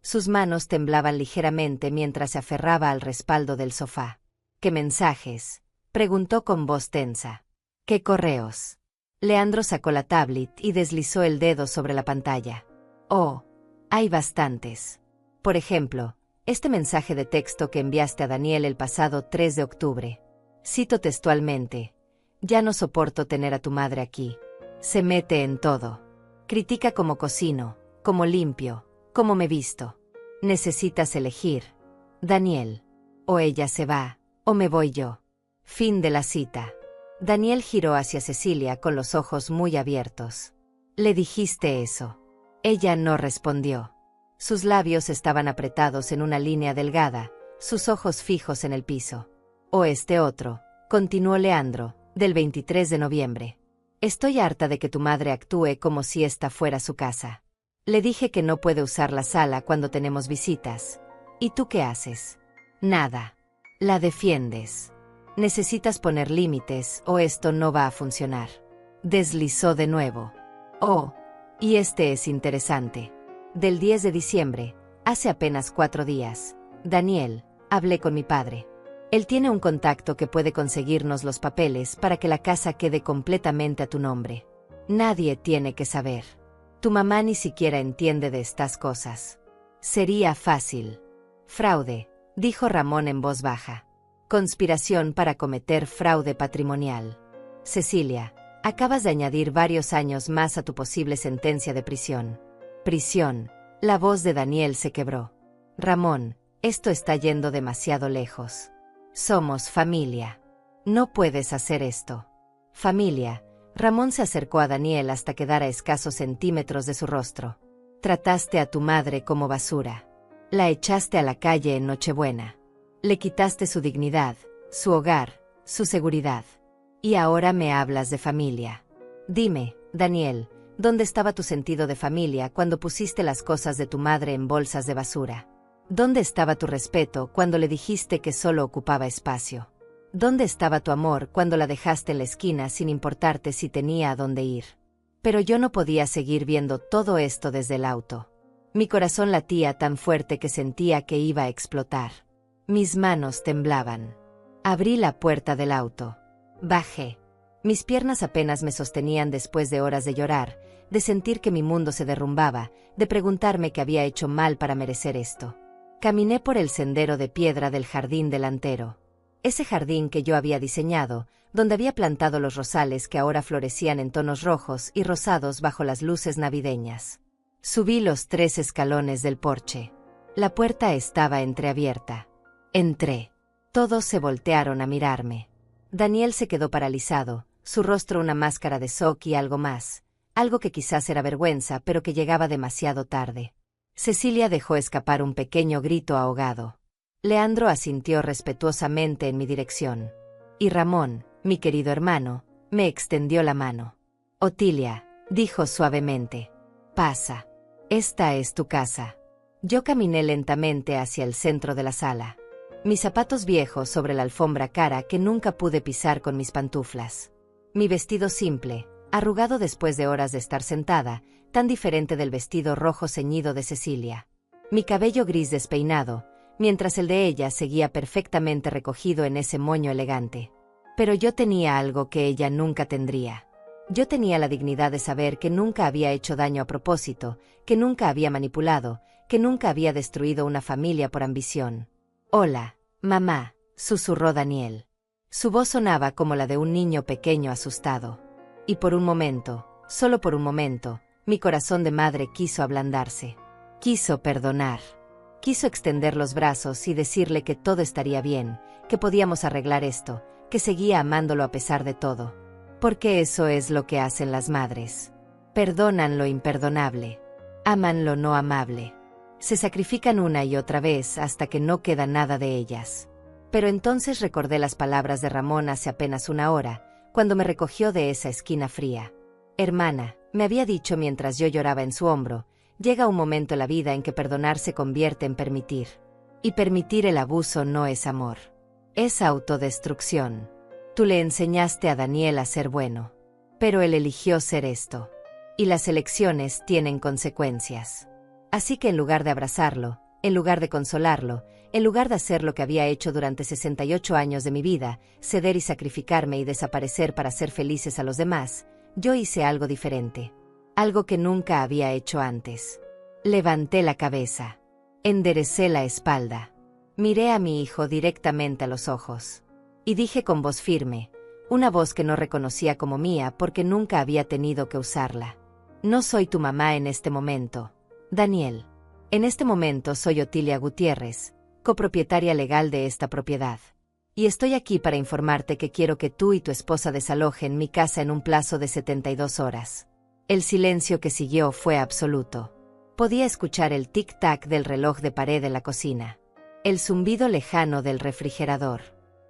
Sus manos temblaban ligeramente mientras se aferraba al respaldo del sofá. ¿Qué mensajes?, preguntó con voz tensa. ¿Qué correos? Leandro sacó la tablet y deslizó el dedo sobre la pantalla. Oh, hay bastantes. Por ejemplo, este mensaje de texto que enviaste a Daniel el pasado 3 de octubre. Cito textualmente: ya no soporto tener a tu madre aquí. Se mete en todo. Critica cómo cocino, cómo limpio, cómo me visto. Necesitas elegir, Daniel. O ella se va, o me voy yo. Fin de la cita. Daniel giró hacia Cecilia con los ojos muy abiertos. ¿Le dijiste eso? Ella no respondió. Sus labios estaban apretados en una línea delgada, sus ojos fijos en el piso. O este otro, continuó Leandro, del 23 de noviembre. Estoy harta de que tu madre actúe como si esta fuera su casa. Le dije que no puede usar la sala cuando tenemos visitas. ¿Y tú qué haces? Nada. La defiendes. Necesitas poner límites o esto no va a funcionar. Deslizó de nuevo. Oh, y este es interesante. Del 10 de diciembre, hace apenas 4 días, Daniel, hablé con mi padre. Él tiene un contacto que puede conseguirnos los papeles para que la casa quede completamente a tu nombre. Nadie tiene que saber. Tu mamá ni siquiera entiende de estas cosas. Sería fácil. Fraude, dijo Ramón en voz baja. Conspiración para cometer fraude patrimonial. Cecilia, Acabas de añadir varios años más a tu posible sentencia de prisión. Prisión. La voz de Daniel se quebró. Ramón, esto está yendo demasiado lejos. Somos familia. No puedes hacer esto. Familia. Ramón se acercó a Daniel hasta quedar a escasos centímetros de su rostro. Trataste a tu madre como basura. La echaste a la calle en Nochebuena. Le quitaste su dignidad, su hogar, su seguridad. Y ahora me hablas de familia. Dime, Daniel, ¿dónde estaba tu sentido de familia cuando pusiste las cosas de tu madre en bolsas de basura? ¿Dónde estaba tu respeto cuando le dijiste que solo ocupaba espacio? ¿Dónde estaba tu amor cuando la dejaste en la esquina sin importarte si tenía a dónde ir? Pero yo no podía seguir viendo todo esto desde el auto. Mi corazón latía tan fuerte que sentía que iba a explotar. Mis manos temblaban. Abrí la puerta del auto. Bajé. Mis piernas apenas me sostenían después de horas de llorar, de sentir que mi mundo se derrumbaba, de preguntarme qué había hecho mal para merecer esto. Caminé por el sendero de piedra del jardín delantero. Ese jardín que yo había diseñado, donde había plantado los rosales que ahora florecían en tonos rojos y rosados bajo las luces navideñas. Subí los 3 escalones del porche. La puerta estaba entreabierta. Entré. Todos se voltearon a mirarme. Daniel se quedó paralizado, su rostro una máscara de shock y algo más, algo que quizás era vergüenza pero que llegaba demasiado tarde. Cecilia dejó escapar un pequeño grito ahogado. Leandro asintió respetuosamente en mi dirección. Y Ramón, mi querido hermano, me extendió la mano. Otilia, dijo suavemente. Pasa. Esta es tu casa. Yo caminé lentamente hacia el centro de la sala. Mis zapatos viejos sobre la alfombra cara que nunca pude pisar con mis pantuflas. Mi vestido simple, arrugado después de horas de estar sentada, tan diferente del vestido rojo ceñido de Cecilia. Mi cabello gris despeinado, mientras el de ella seguía perfectamente recogido en ese moño elegante. Pero yo tenía algo que ella nunca tendría. Yo tenía la dignidad de saber que nunca había hecho daño a propósito, que nunca había manipulado, que nunca había destruido una familia por ambición. Hola, mamá, susurró Daniel. Su voz sonaba como la de un niño pequeño asustado. Y por un momento, solo por un momento, mi corazón de madre quiso ablandarse. Quiso perdonar. Quiso extender los brazos y decirle que todo estaría bien, que podíamos arreglar esto, que seguía amándolo a pesar de todo. Porque eso es lo que hacen las madres. Perdonan lo imperdonable. Aman lo no amable. Se sacrifican una y otra vez hasta que no queda nada de ellas. Pero entonces recordé las palabras de Ramón hace apenas una hora, cuando me recogió de esa esquina fría. Hermana, me había dicho mientras yo lloraba en su hombro, llega un momento en la vida en que perdonar se convierte en permitir. Y permitir el abuso no es amor. Es autodestrucción. Tú le enseñaste a Daniel a ser bueno. Pero él eligió ser esto. Y las elecciones tienen consecuencias. Así que en lugar de abrazarlo, en lugar de consolarlo, en lugar de hacer lo que había hecho durante 68 años de mi vida, ceder y sacrificarme y desaparecer para hacer felices a los demás, yo hice algo diferente. Algo que nunca había hecho antes. Levanté la cabeza. Enderecé la espalda. Miré a mi hijo directamente a los ojos. Y dije con voz firme, una voz que no reconocía como mía porque nunca había tenido que usarla. No soy tu mamá en este momento, Daniel. En este momento soy Otilia Gutiérrez, copropietaria legal de esta propiedad. Y estoy aquí para informarte que quiero que tú y tu esposa desalojen mi casa en un plazo de 72 horas. El silencio que siguió fue absoluto. Podía escuchar el tic-tac del reloj de pared en la cocina. El zumbido lejano del refrigerador.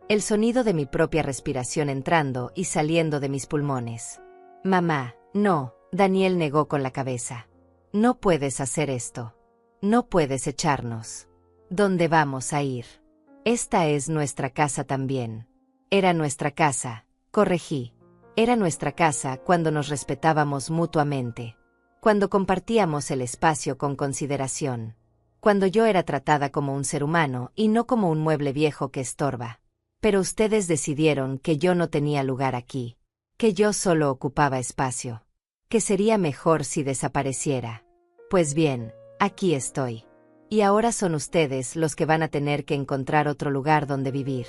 El sonido de mi propia respiración entrando y saliendo de mis pulmones. Mamá, no, Daniel negó con la cabeza. No puedes hacer esto. No puedes echarnos. ¿Dónde vamos a ir? Esta es nuestra casa también. Era nuestra casa, corregí. Era nuestra casa cuando nos respetábamos mutuamente. Cuando compartíamos el espacio con consideración. Cuando yo era tratada como un ser humano y no como un mueble viejo que estorba. Pero ustedes decidieron que yo no tenía lugar aquí. Que yo solo ocupaba espacio. Que sería mejor si desapareciera. Pues bien, aquí estoy. Y ahora son ustedes los que van a tener que encontrar otro lugar donde vivir.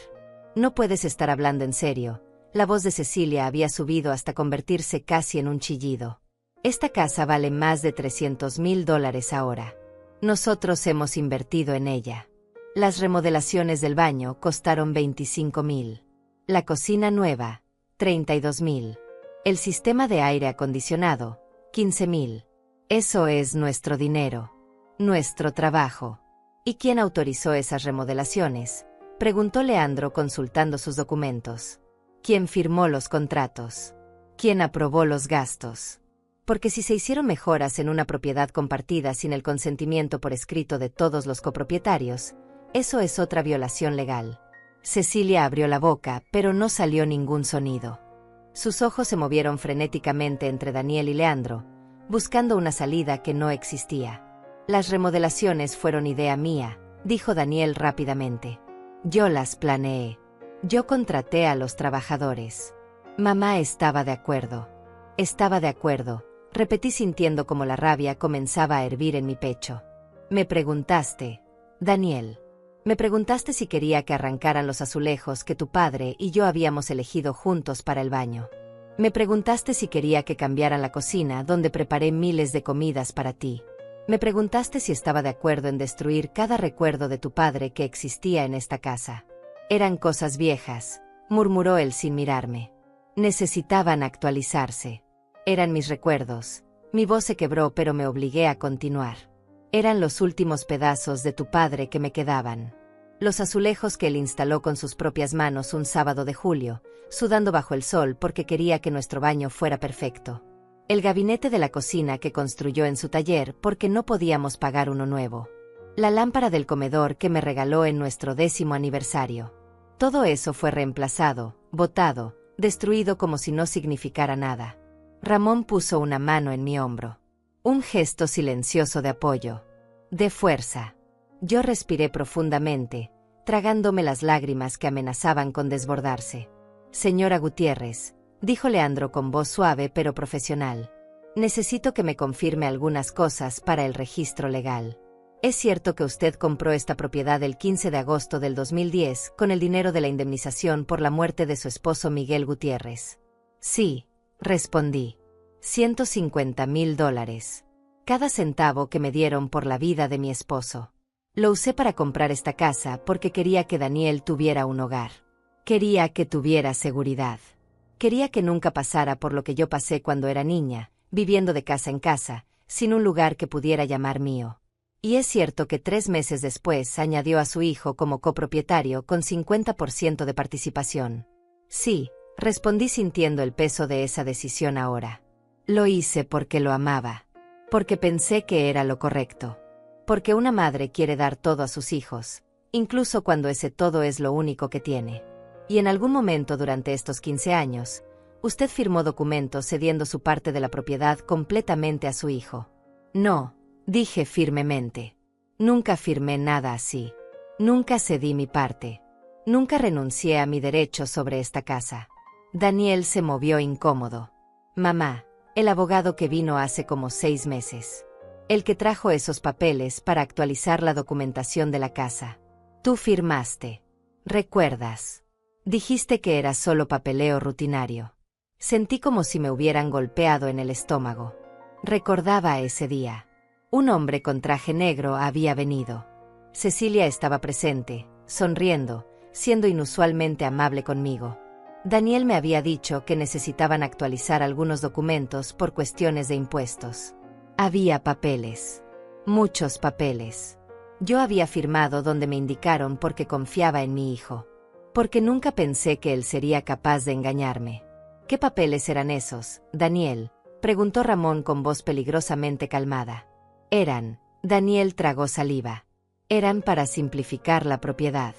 No puedes estar hablando en serio. La voz de Cecilia había subido hasta convertirse casi en un chillido. Esta casa vale más de $300,000 ahora. Nosotros hemos invertido en ella. Las remodelaciones del baño costaron $25,000. La cocina nueva, $32,000. El sistema de aire acondicionado, $15,000. Eso es nuestro dinero. Nuestro trabajo. ¿Y quién autorizó esas remodelaciones?, preguntó Leandro consultando sus documentos. ¿Quién firmó los contratos? ¿Quién aprobó los gastos? Porque si se hicieron mejoras en una propiedad compartida sin el consentimiento por escrito de todos los copropietarios, eso es otra violación legal. Cecilia abrió la boca, pero no salió ningún sonido. Sus ojos se movieron frenéticamente entre Daniel y Leandro, buscando una salida que no existía. Las remodelaciones fueron idea mía, dijo Daniel rápidamente. Yo las planeé. Yo contraté a los trabajadores. Mamá estaba de acuerdo. Estaba de acuerdo, repetí sintiendo como la rabia comenzaba a hervir en mi pecho. Me preguntaste, Daniel. Me preguntaste si quería que arrancaran los azulejos que tu padre y yo habíamos elegido juntos para el baño. Me preguntaste si quería que cambiaran la cocina donde preparé miles de comidas para ti. Me preguntaste si estaba de acuerdo en destruir cada recuerdo de tu padre que existía en esta casa. Eran cosas viejas, murmuró él sin mirarme. Necesitaban actualizarse. Eran mis recuerdos. Mi voz se quebró, pero me obligué a continuar. Eran los últimos pedazos de tu padre que me quedaban. Los azulejos que él instaló con sus propias manos un sábado de julio, sudando bajo el sol porque quería que nuestro baño fuera perfecto. El gabinete de la cocina que construyó en su taller porque no podíamos pagar uno nuevo. La lámpara del comedor que me regaló en nuestro 10º aniversario. Todo eso fue reemplazado, botado, destruido como si no significara nada. Ramón puso una mano en mi hombro. Un gesto silencioso de apoyo. De fuerza. Yo respiré profundamente, tragándome las lágrimas que amenazaban con desbordarse. Señora Gutiérrez, dijo Leandro con voz suave pero profesional. Necesito que me confirme algunas cosas para el registro legal. ¿Es cierto que usted compró esta propiedad el 15 de agosto del 2010 con el dinero de la indemnización por la muerte de su esposo Miguel Gutiérrez? Sí, respondí. $150,000. Cada centavo que me dieron por la vida de mi esposo. Lo usé para comprar esta casa porque quería que Daniel tuviera un hogar. Quería que tuviera seguridad. Quería que nunca pasara por lo que yo pasé cuando era niña, viviendo de casa en casa, sin un lugar que pudiera llamar mío. Y es cierto que 3 meses después añadió a su hijo como copropietario con 50% de participación. Sí, respondí sintiendo el peso de esa decisión ahora. Lo hice porque lo amaba. Porque pensé que era lo correcto. Porque una madre quiere dar todo a sus hijos, incluso cuando ese todo es lo único que tiene. Y en algún momento durante estos 15 años, usted firmó documentos cediendo su parte de la propiedad completamente a su hijo. No, dije firmemente. Nunca firmé nada así. Nunca cedí mi parte. Nunca renuncié a mi derecho sobre esta casa. Daniel se movió incómodo. Mamá, el abogado que vino hace como 6 meses. El que trajo esos papeles para actualizar la documentación de la casa. Tú firmaste. ¿Recuerdas? Dijiste que era solo papeleo rutinario. Sentí como si me hubieran golpeado en el estómago. Recordaba ese día. Un hombre con traje negro había venido. Cecilia estaba presente, sonriendo, siendo inusualmente amable conmigo. Daniel me había dicho que necesitaban actualizar algunos documentos por cuestiones de impuestos. Había papeles. Muchos papeles. Yo había firmado donde me indicaron porque confiaba en mi hijo. Porque nunca pensé que él sería capaz de engañarme. ¿Qué papeles eran esos, Daniel?, preguntó Ramón con voz peligrosamente calmada. Daniel tragó saliva. Eran para simplificar la propiedad.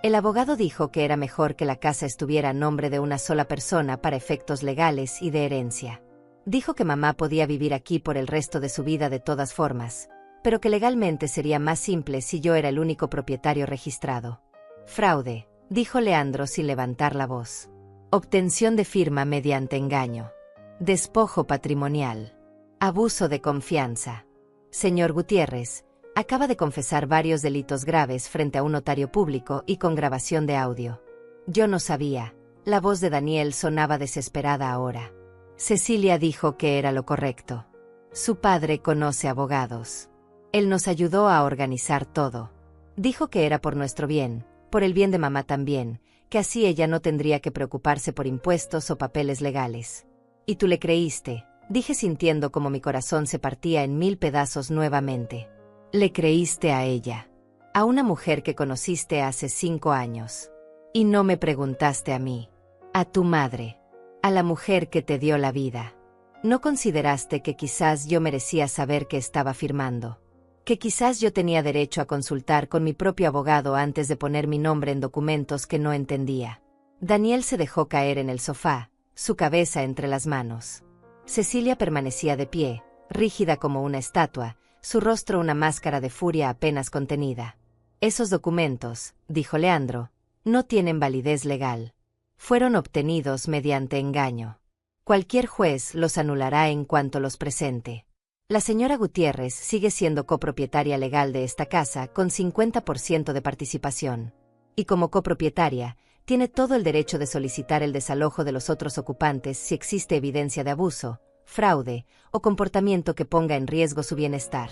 El abogado dijo que era mejor que la casa estuviera a nombre de una sola persona para efectos legales y de herencia. Dijo que mamá podía vivir aquí por el resto de su vida de todas formas, pero que legalmente sería más simple si yo era el único propietario registrado. Fraude, dijo Leandro sin levantar la voz. Obtención de firma mediante engaño. Despojo patrimonial. Abuso de confianza. Señor Gutiérrez, acaba de confesar varios delitos graves frente a un notario público y con grabación de audio. Yo no sabía, La voz de Daniel sonaba desesperada ahora. Cecilia dijo que era lo correcto. Su padre conoce abogados. Él nos ayudó a organizar todo. Dijo que era por nuestro bien, por el bien de mamá también, que así ella no tendría que preocuparse por impuestos o papeles legales. Y tú le creíste, dije sintiendo como mi corazón se partía en 1000 pedazos nuevamente. Le creíste a ella. A una mujer que conociste hace 5 años. Y no me preguntaste a mí. A tu madre. A la mujer que te dio la vida. ¿No consideraste que quizás yo merecía saber qué estaba firmando? Que quizás yo tenía derecho a consultar con mi propio abogado antes de poner mi nombre en documentos que no entendía. Daniel se dejó caer en el sofá, su cabeza entre las manos. Cecilia permanecía de pie, rígida como una estatua, su rostro una máscara de furia apenas contenida. Esos documentos, dijo Leandro, no tienen validez legal. Fueron obtenidos mediante engaño. Cualquier juez los anulará en cuanto los presente. La señora Gutiérrez sigue siendo copropietaria legal de esta casa con 50% de participación. Y como copropietaria, tiene todo el derecho de solicitar el desalojo de los otros ocupantes si existe evidencia de abuso, fraude o comportamiento que ponga en riesgo su bienestar.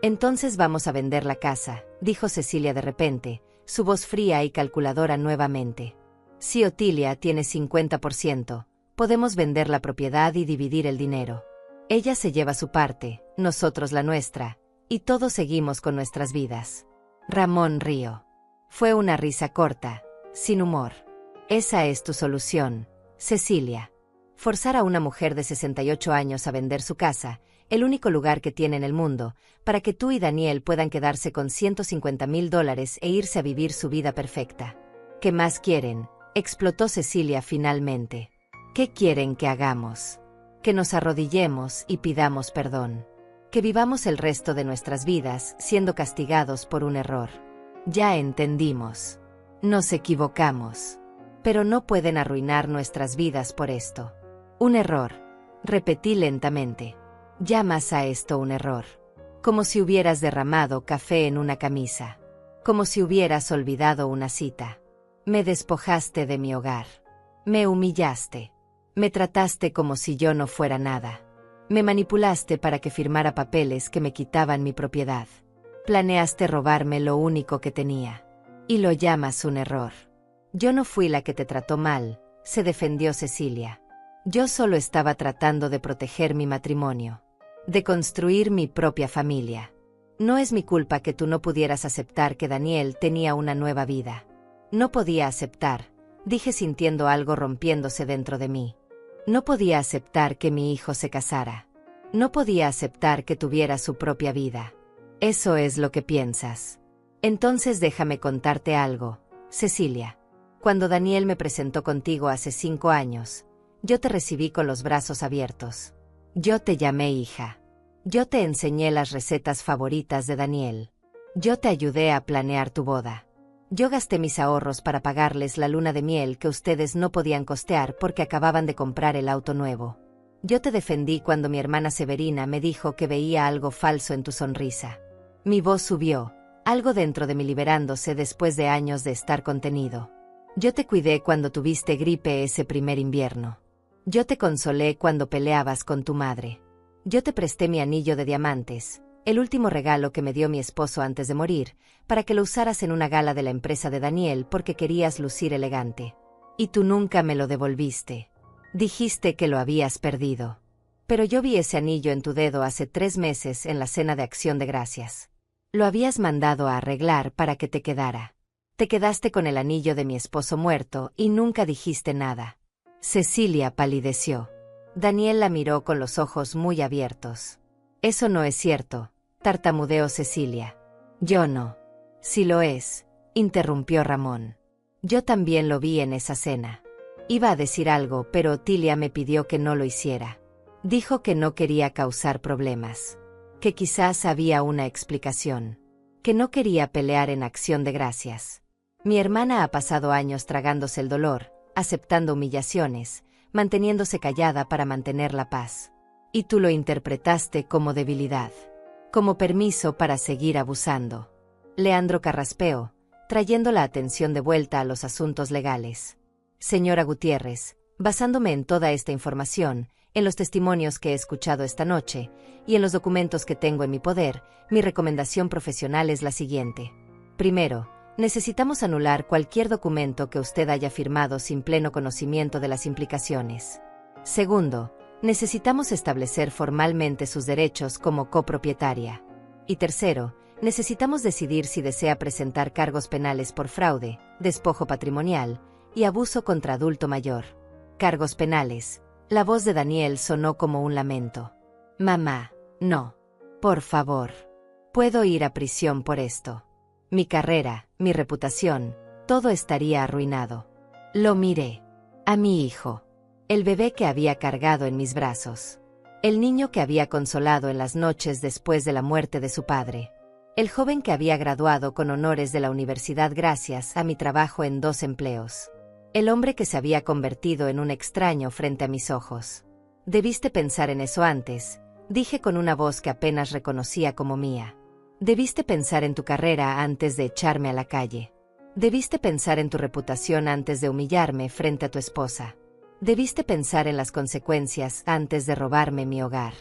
Entonces vamos a vender la casa, dijo Cecilia de repente, su voz fría y calculadora nuevamente. Si Otilia tiene 50%, podemos vender la propiedad y dividir el dinero. Ella se lleva su parte, nosotros la nuestra, y todos seguimos con nuestras vidas. Ramón rió. Fue una risa corta, sin humor. Esa es tu solución, Cecilia. Forzar a una mujer de 68 años a vender su casa, el único lugar que tiene en el mundo, para que tú y Daniel puedan quedarse con $150,000 e irse a vivir su vida perfecta. ¿Qué más quieren?, explotó Cecilia finalmente. ¿Qué quieren que hagamos? Que nos arrodillemos y pidamos perdón. Que vivamos el resto de nuestras vidas siendo castigados por un error. Ya entendimos. Nos equivocamos. Pero no pueden arruinar nuestras vidas por esto. Un error. Repetí lentamente. Llamas a esto un error. Como si hubieras derramado café en una camisa. Como si hubieras olvidado una cita. Me despojaste de mi hogar. Me humillaste. Me trataste como si yo no fuera nada. Me manipulaste para que firmara papeles que me quitaban mi propiedad. Planeaste robarme lo único que tenía. Y lo llamas un error. Yo no fui la que te trató mal, se defendió Cecilia. Yo solo estaba tratando de proteger mi matrimonio. De construir mi propia familia. No es mi culpa que tú no pudieras aceptar que Daniel tenía una nueva vida. No podía aceptar, dije sintiendo algo rompiéndose dentro de mí. No podía aceptar que mi hijo se casara. No podía aceptar que tuviera su propia vida. Eso es lo que piensas. Entonces déjame contarte algo, Cecilia. Cuando Daniel me presentó contigo hace 5 años, yo te recibí con los brazos abiertos. Yo te llamé hija. Yo te enseñé las recetas favoritas de Daniel. Yo te ayudé a planear tu boda. Yo gasté mis ahorros para pagarles la luna de miel que ustedes no podían costear porque acababan de comprar el auto nuevo. Yo te defendí cuando mi hermana Severina me dijo que veía algo falso en tu sonrisa. Mi voz subió, algo dentro de mí liberándose después de años de estar contenido. Yo te cuidé cuando tuviste gripe ese primer invierno. Yo te consolé cuando peleabas con tu madre. Yo te presté mi anillo de diamantes, el último regalo que me dio mi esposo antes de morir, para que lo usaras en una gala de la empresa de Daniel porque querías lucir elegante. Y tú nunca me lo devolviste. Dijiste que lo habías perdido. Pero yo vi ese anillo en tu dedo hace 3 meses en la cena de Acción de Gracias. Lo habías mandado a arreglar para que te quedara. Te quedaste con el anillo de mi esposo muerto y nunca dijiste nada. Cecilia palideció. Daniel la miró con los ojos muy abiertos. Eso no es cierto, tartamudeó Cecilia. Yo no. Si lo es, interrumpió Ramón. Yo también lo vi en esa cena. Iba a decir algo, pero Otilia me pidió que no lo hiciera. Dijo que no quería causar problemas. Que quizás había una explicación. Que no quería pelear en Acción de Gracias. Mi hermana ha pasado años tragándose el dolor, aceptando humillaciones, manteniéndose callada para mantener la paz. Y tú lo interpretaste como debilidad. Como permiso para seguir abusando. Leandro carraspeó, trayendo la atención de vuelta a los asuntos legales. Señora Gutiérrez, basándome en toda esta información, en los testimonios que he escuchado esta noche y en los documentos que tengo en mi poder, mi recomendación profesional es la siguiente. Primero, necesitamos anular cualquier documento que usted haya firmado sin pleno conocimiento de las implicaciones. Segundo, necesitamos establecer formalmente sus derechos como copropietaria. Y tercero, necesitamos decidir si desea presentar cargos penales por fraude, despojo patrimonial y abuso contra adulto mayor. Cargos penales. La voz de Daniel sonó como un lamento. Mamá, no. Por favor. Puedo ir a prisión por esto. Mi carrera, mi reputación, todo estaría arruinado. Lo miré. A mi hijo. El bebé que había cargado en mis brazos. El niño que había consolado en las noches después de la muerte de su padre. El joven que había graduado con honores de la universidad gracias a mi trabajo en 2 empleos. El hombre que se había convertido en un extraño frente a mis ojos. Debiste pensar en eso antes, dije con una voz que apenas reconocía como mía. Debiste pensar en tu carrera antes de echarme a la calle. Debiste pensar en tu reputación antes de humillarme frente a tu esposa. Debiste pensar en las consecuencias antes de robarme mi hogar.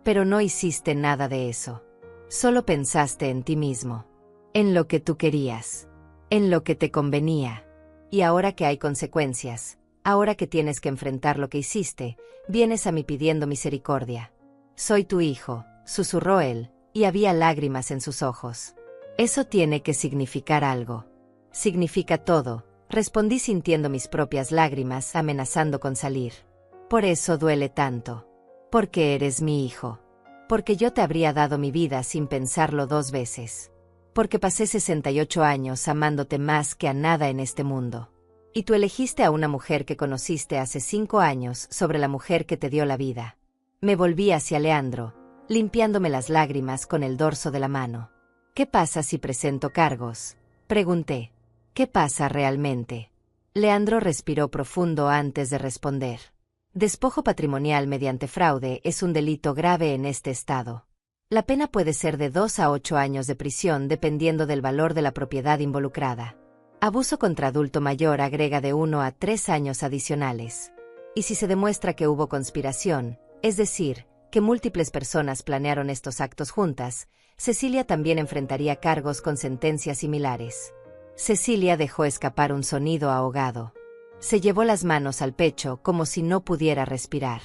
Pero no hiciste nada de eso. Solo pensaste en ti mismo. En lo que tú querías. En lo que te convenía. Y ahora que hay consecuencias, ahora que tienes que enfrentar lo que hiciste, vienes a mí pidiendo misericordia. Soy tu hijo, susurró él, y había lágrimas en sus ojos. Eso tiene que significar algo. Significa todo, respondí sintiendo mis propias lágrimas amenazando con salir. Por eso duele tanto. Porque eres mi hijo. Porque yo te habría dado mi vida sin pensarlo 2 veces. Porque pasé 68 años amándote más que a nada en este mundo. Y tú elegiste a una mujer que conociste hace 5 años sobre la mujer que te dio la vida. Me volví hacia Leandro, limpiándome las lágrimas con el dorso de la mano. ¿Qué pasa si presento cargos? Pregunté. ¿Qué pasa realmente? Leandro respiró profundo antes de responder. Despojo patrimonial mediante fraude es un delito grave en este estado. La pena puede ser de 2 a 8 años de prisión dependiendo del valor de la propiedad involucrada. Abuso contra adulto mayor agrega de 1 a 3 años adicionales. Y si se demuestra que hubo conspiración, es decir, que múltiples personas planearon estos actos juntas, Cecilia también enfrentaría cargos con sentencias similares. Cecilia dejó escapar un sonido ahogado. Se llevó las manos al pecho como si no pudiera respirar.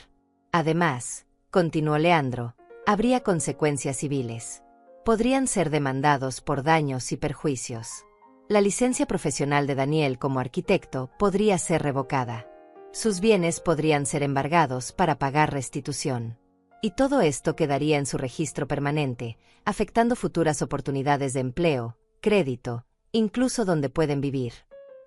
Además, continuó Leandro, habría consecuencias civiles. Podrían ser demandados por daños y perjuicios. La licencia profesional de Daniel como arquitecto podría ser revocada. Sus bienes podrían ser embargados para pagar restitución. Y todo esto quedaría en su registro permanente, afectando futuras oportunidades de empleo, crédito, incluso donde pueden vivir.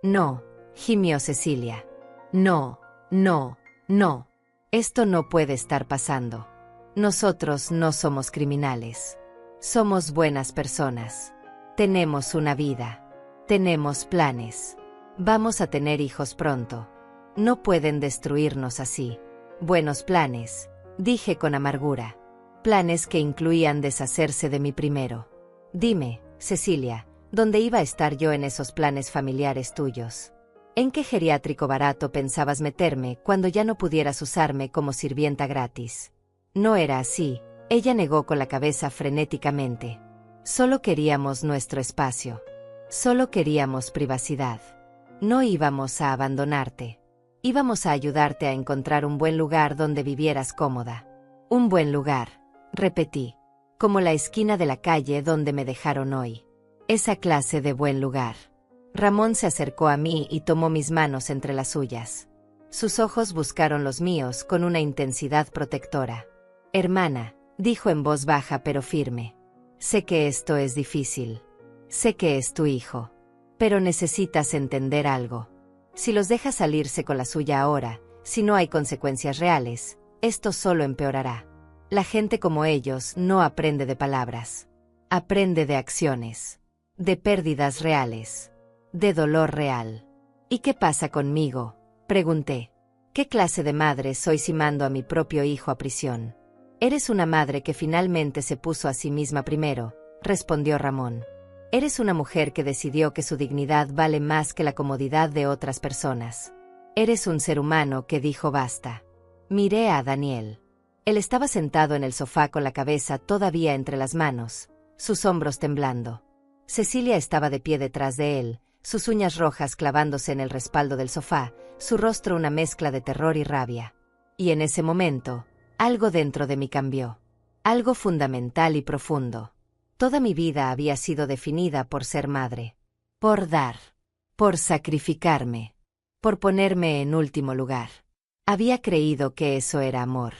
No, gimió Cecilia. No, no, no. Esto no puede estar pasando. Nosotros no somos criminales. Somos buenas personas. Tenemos una vida. Tenemos planes. Vamos a tener hijos pronto. No pueden destruirnos así. Buenos planes, dije con amargura. Planes que incluían deshacerse de mí primero. Dime, Cecilia, ¿dónde iba a estar yo en esos planes familiares tuyos? ¿En qué geriátrico barato pensabas meterme cuando ya no pudieras usarme como sirvienta gratis? No era así, ella negó con la cabeza frenéticamente. Solo queríamos nuestro espacio. Solo queríamos privacidad. No íbamos a abandonarte. Íbamos a ayudarte a encontrar un buen lugar donde vivieras cómoda. Un buen lugar, repetí, como la esquina de la calle donde me dejaron hoy. Esa clase de buen lugar. Ramón se acercó a mí y tomó mis manos entre las suyas. Sus ojos buscaron los míos con una intensidad protectora. Hermana, dijo en voz baja pero firme. Sé que esto es difícil. Sé que es tu hijo. Pero necesitas entender algo. Si los dejas salirse con la suya ahora, si no hay consecuencias reales, esto solo empeorará. La gente como ellos no aprende de palabras. Aprende de acciones. De pérdidas reales. De dolor real. ¿Y qué pasa conmigo? Pregunté. ¿Qué clase de madre soy si mando a mi propio hijo a prisión? Eres una madre que finalmente se puso a sí misma primero, respondió Ramón. Eres una mujer que decidió que su dignidad vale más que la comodidad de otras personas. Eres un ser humano que dijo basta. Miré a Daniel. Él estaba sentado en el sofá con la cabeza todavía entre las manos, sus hombros temblando. Cecilia estaba de pie detrás de él, sus uñas rojas clavándose en el respaldo del sofá, su rostro una mezcla de terror y rabia. Y en ese momento, algo dentro de mí cambió. Algo fundamental y profundo. Toda mi vida había sido definida por ser madre. Por dar. Por sacrificarme. Por ponerme en último lugar. Había creído que eso era amor.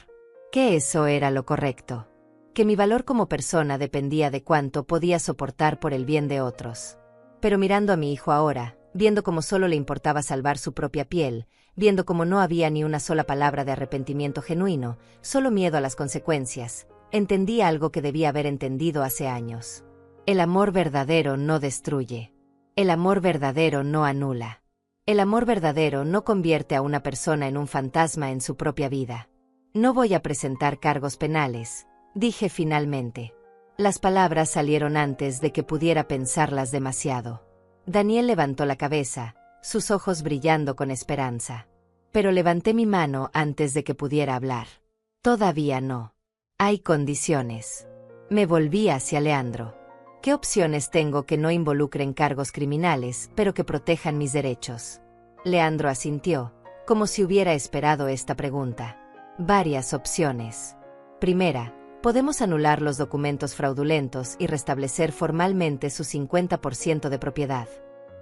Que eso era lo correcto. Que mi valor como persona dependía de cuánto podía soportar por el bien de otros. Pero mirando a mi hijo ahora, viendo cómo solo le importaba salvar su propia piel, viendo cómo no había ni una sola palabra de arrepentimiento genuino, solo miedo a las consecuencias, entendí algo que debía haber entendido hace años. El amor verdadero no destruye. El amor verdadero no anula. El amor verdadero no convierte a una persona en un fantasma en su propia vida. No voy a presentar cargos penales, dije finalmente. Las palabras salieron antes de que pudiera pensarlas demasiado. Daniel levantó la cabeza, sus ojos brillando con esperanza. Pero levanté mi mano antes de que pudiera hablar. Todavía no. Hay condiciones. Me volví hacia Leandro. ¿Qué opciones tengo que no involucren cargos criminales, pero que protejan mis derechos? Leandro asintió, como si hubiera esperado esta pregunta. Varias opciones. Primera, podemos anular los documentos fraudulentos y restablecer formalmente su 50% de propiedad.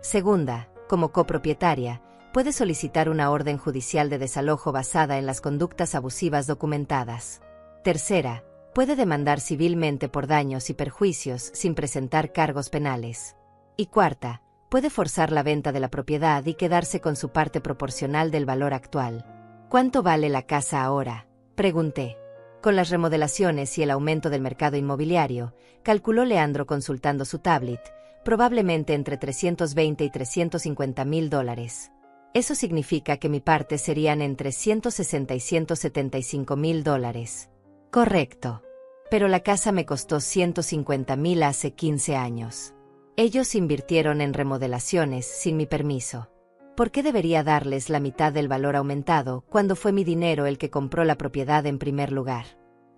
Segunda, como copropietaria, puede solicitar una orden judicial de desalojo basada en las conductas abusivas documentadas. Tercera, puede demandar civilmente por daños y perjuicios sin presentar cargos penales. Y cuarta, puede forzar la venta de la propiedad y quedarse con su parte proporcional del valor actual. ¿Cuánto vale la casa ahora?, pregunté. Con las remodelaciones y el aumento del mercado inmobiliario, calculó Leandro consultando su tablet, probablemente entre 320 y 350 mil dólares. Eso significa que mi parte serían entre 160 y 175 mil dólares. Correcto. Pero la casa me costó 150 mil hace 15 años. Ellos invirtieron en remodelaciones sin mi permiso. ¿Por qué debería darles la mitad del valor aumentado cuando fue mi dinero el que compró la propiedad en primer lugar?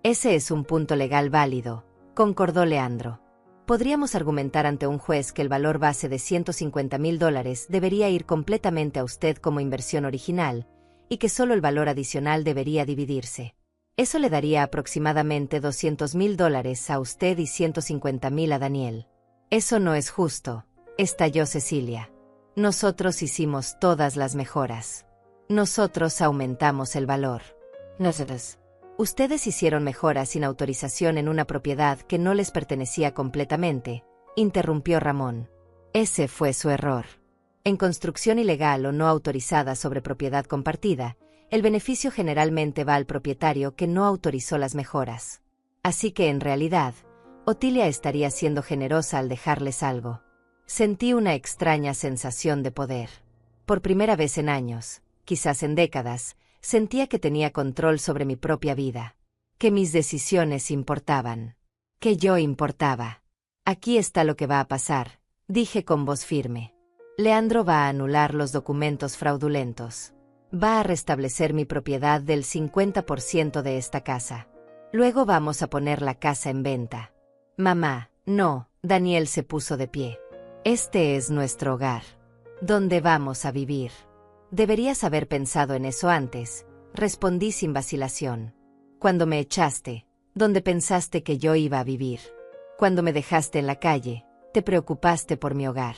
Ese es un punto legal válido, concordó Leandro. Podríamos argumentar ante un juez que el valor base de 150 mil dólares debería ir completamente a usted como inversión original, y que solo el valor adicional debería dividirse. Eso le daría aproximadamente 200 mil dólares a usted y 150 mil a Daniel. Eso no es justo, estalló Cecilia. Nosotros hicimos todas las mejoras. Nosotros aumentamos el valor. Nosotros. Ustedes hicieron mejoras sin autorización en una propiedad que no les pertenecía completamente, interrumpió Ramón. Ese fue su error. En construcción ilegal o no autorizada sobre propiedad compartida, el beneficio generalmente va al propietario que no autorizó las mejoras. Así que en realidad, Otilia estaría siendo generosa al dejarles algo. Sentí una extraña sensación de poder. Por primera vez en años, quizás en décadas, sentía que tenía control sobre mi propia vida. Que mis decisiones importaban. Que yo importaba. Aquí está lo que va a pasar, dije con voz firme. Leandro va a anular los documentos fraudulentos. Va a restablecer mi propiedad del 50% de esta casa. Luego vamos a poner la casa en venta. Mamá, no, Daniel se puso de pie. Este es nuestro hogar. ¿Dónde vamos a vivir? Deberías haber pensado en eso antes, respondí sin vacilación. Cuando me echaste, ¿dónde pensaste que yo iba a vivir? Cuando me dejaste en la calle, te preocupaste por mi hogar.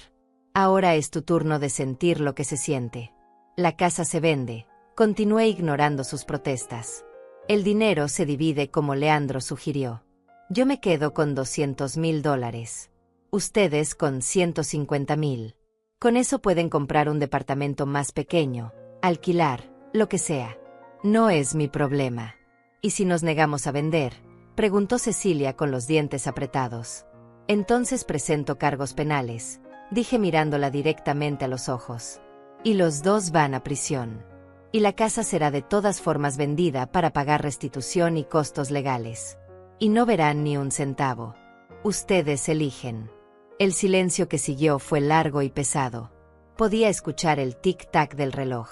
Ahora es tu turno de sentir lo que se siente. La casa se vende, continué ignorando sus protestas. El dinero se divide como Leandro sugirió. Yo me quedo con 200 mil dólares. Ustedes con 150 mil. Con eso pueden comprar un departamento más pequeño, alquilar, lo que sea. No es mi problema. ¿Y si nos negamos a vender?, preguntó Cecilia con los dientes apretados. Entonces presento cargos penales, dije mirándola directamente a los ojos. Y los dos van a prisión. Y la casa será de todas formas vendida para pagar restitución y costos legales. Y no verán ni un centavo. Ustedes eligen. El silencio que siguió fue largo y pesado. Podía escuchar el tic-tac del reloj.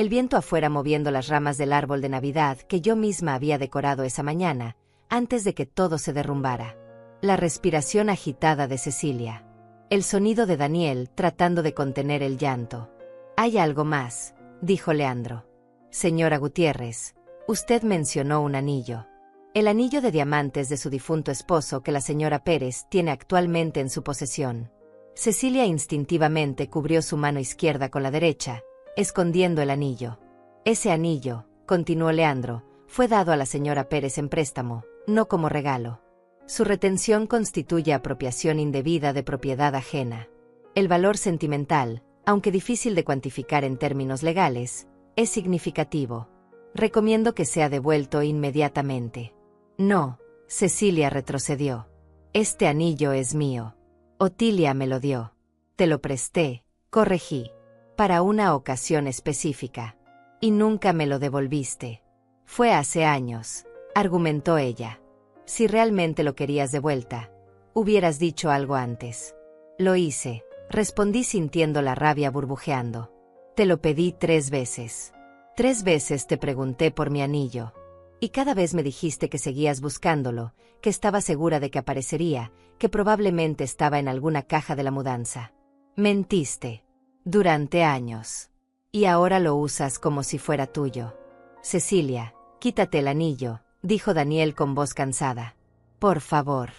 El viento afuera moviendo las ramas del árbol de Navidad que yo misma había decorado esa mañana, antes de que todo se derrumbara. La respiración agitada de Cecilia. El sonido de Daniel tratando de contener el llanto. «Hay algo más», dijo Leandro. «Señora Gutiérrez, usted mencionó un anillo. El anillo de diamantes de su difunto esposo que la señora Pérez tiene actualmente en su posesión». Cecilia instintivamente cubrió su mano izquierda con la derecha, escondiendo el anillo. «Ese anillo», continuó Leandro, «fue dado a la señora Pérez en préstamo, no como regalo. Su retención constituye apropiación indebida de propiedad ajena. El valor sentimental, aunque difícil de cuantificar en términos legales, es significativo. Recomiendo que sea devuelto inmediatamente». «No», Cecilia retrocedió. «Este anillo es mío. Otilia me lo dio. Te lo presté», corregí, «para una ocasión específica. Y nunca me lo devolviste». «Fue hace años», argumentó ella. «Si realmente lo querías de vuelta, hubieras dicho algo antes». «Lo hice», respondí sintiendo la rabia burbujeando. «Te lo pedí 3 veces. 3 veces te pregunté por mi anillo. Y cada vez me dijiste que seguías buscándolo, que estaba segura de que aparecería, que probablemente estaba en alguna caja de la mudanza. Mentiste. Durante años. Y ahora lo usas como si fuera tuyo». «Cecilia, quítate el anillo», dijo Daniel con voz cansada. «Por favor.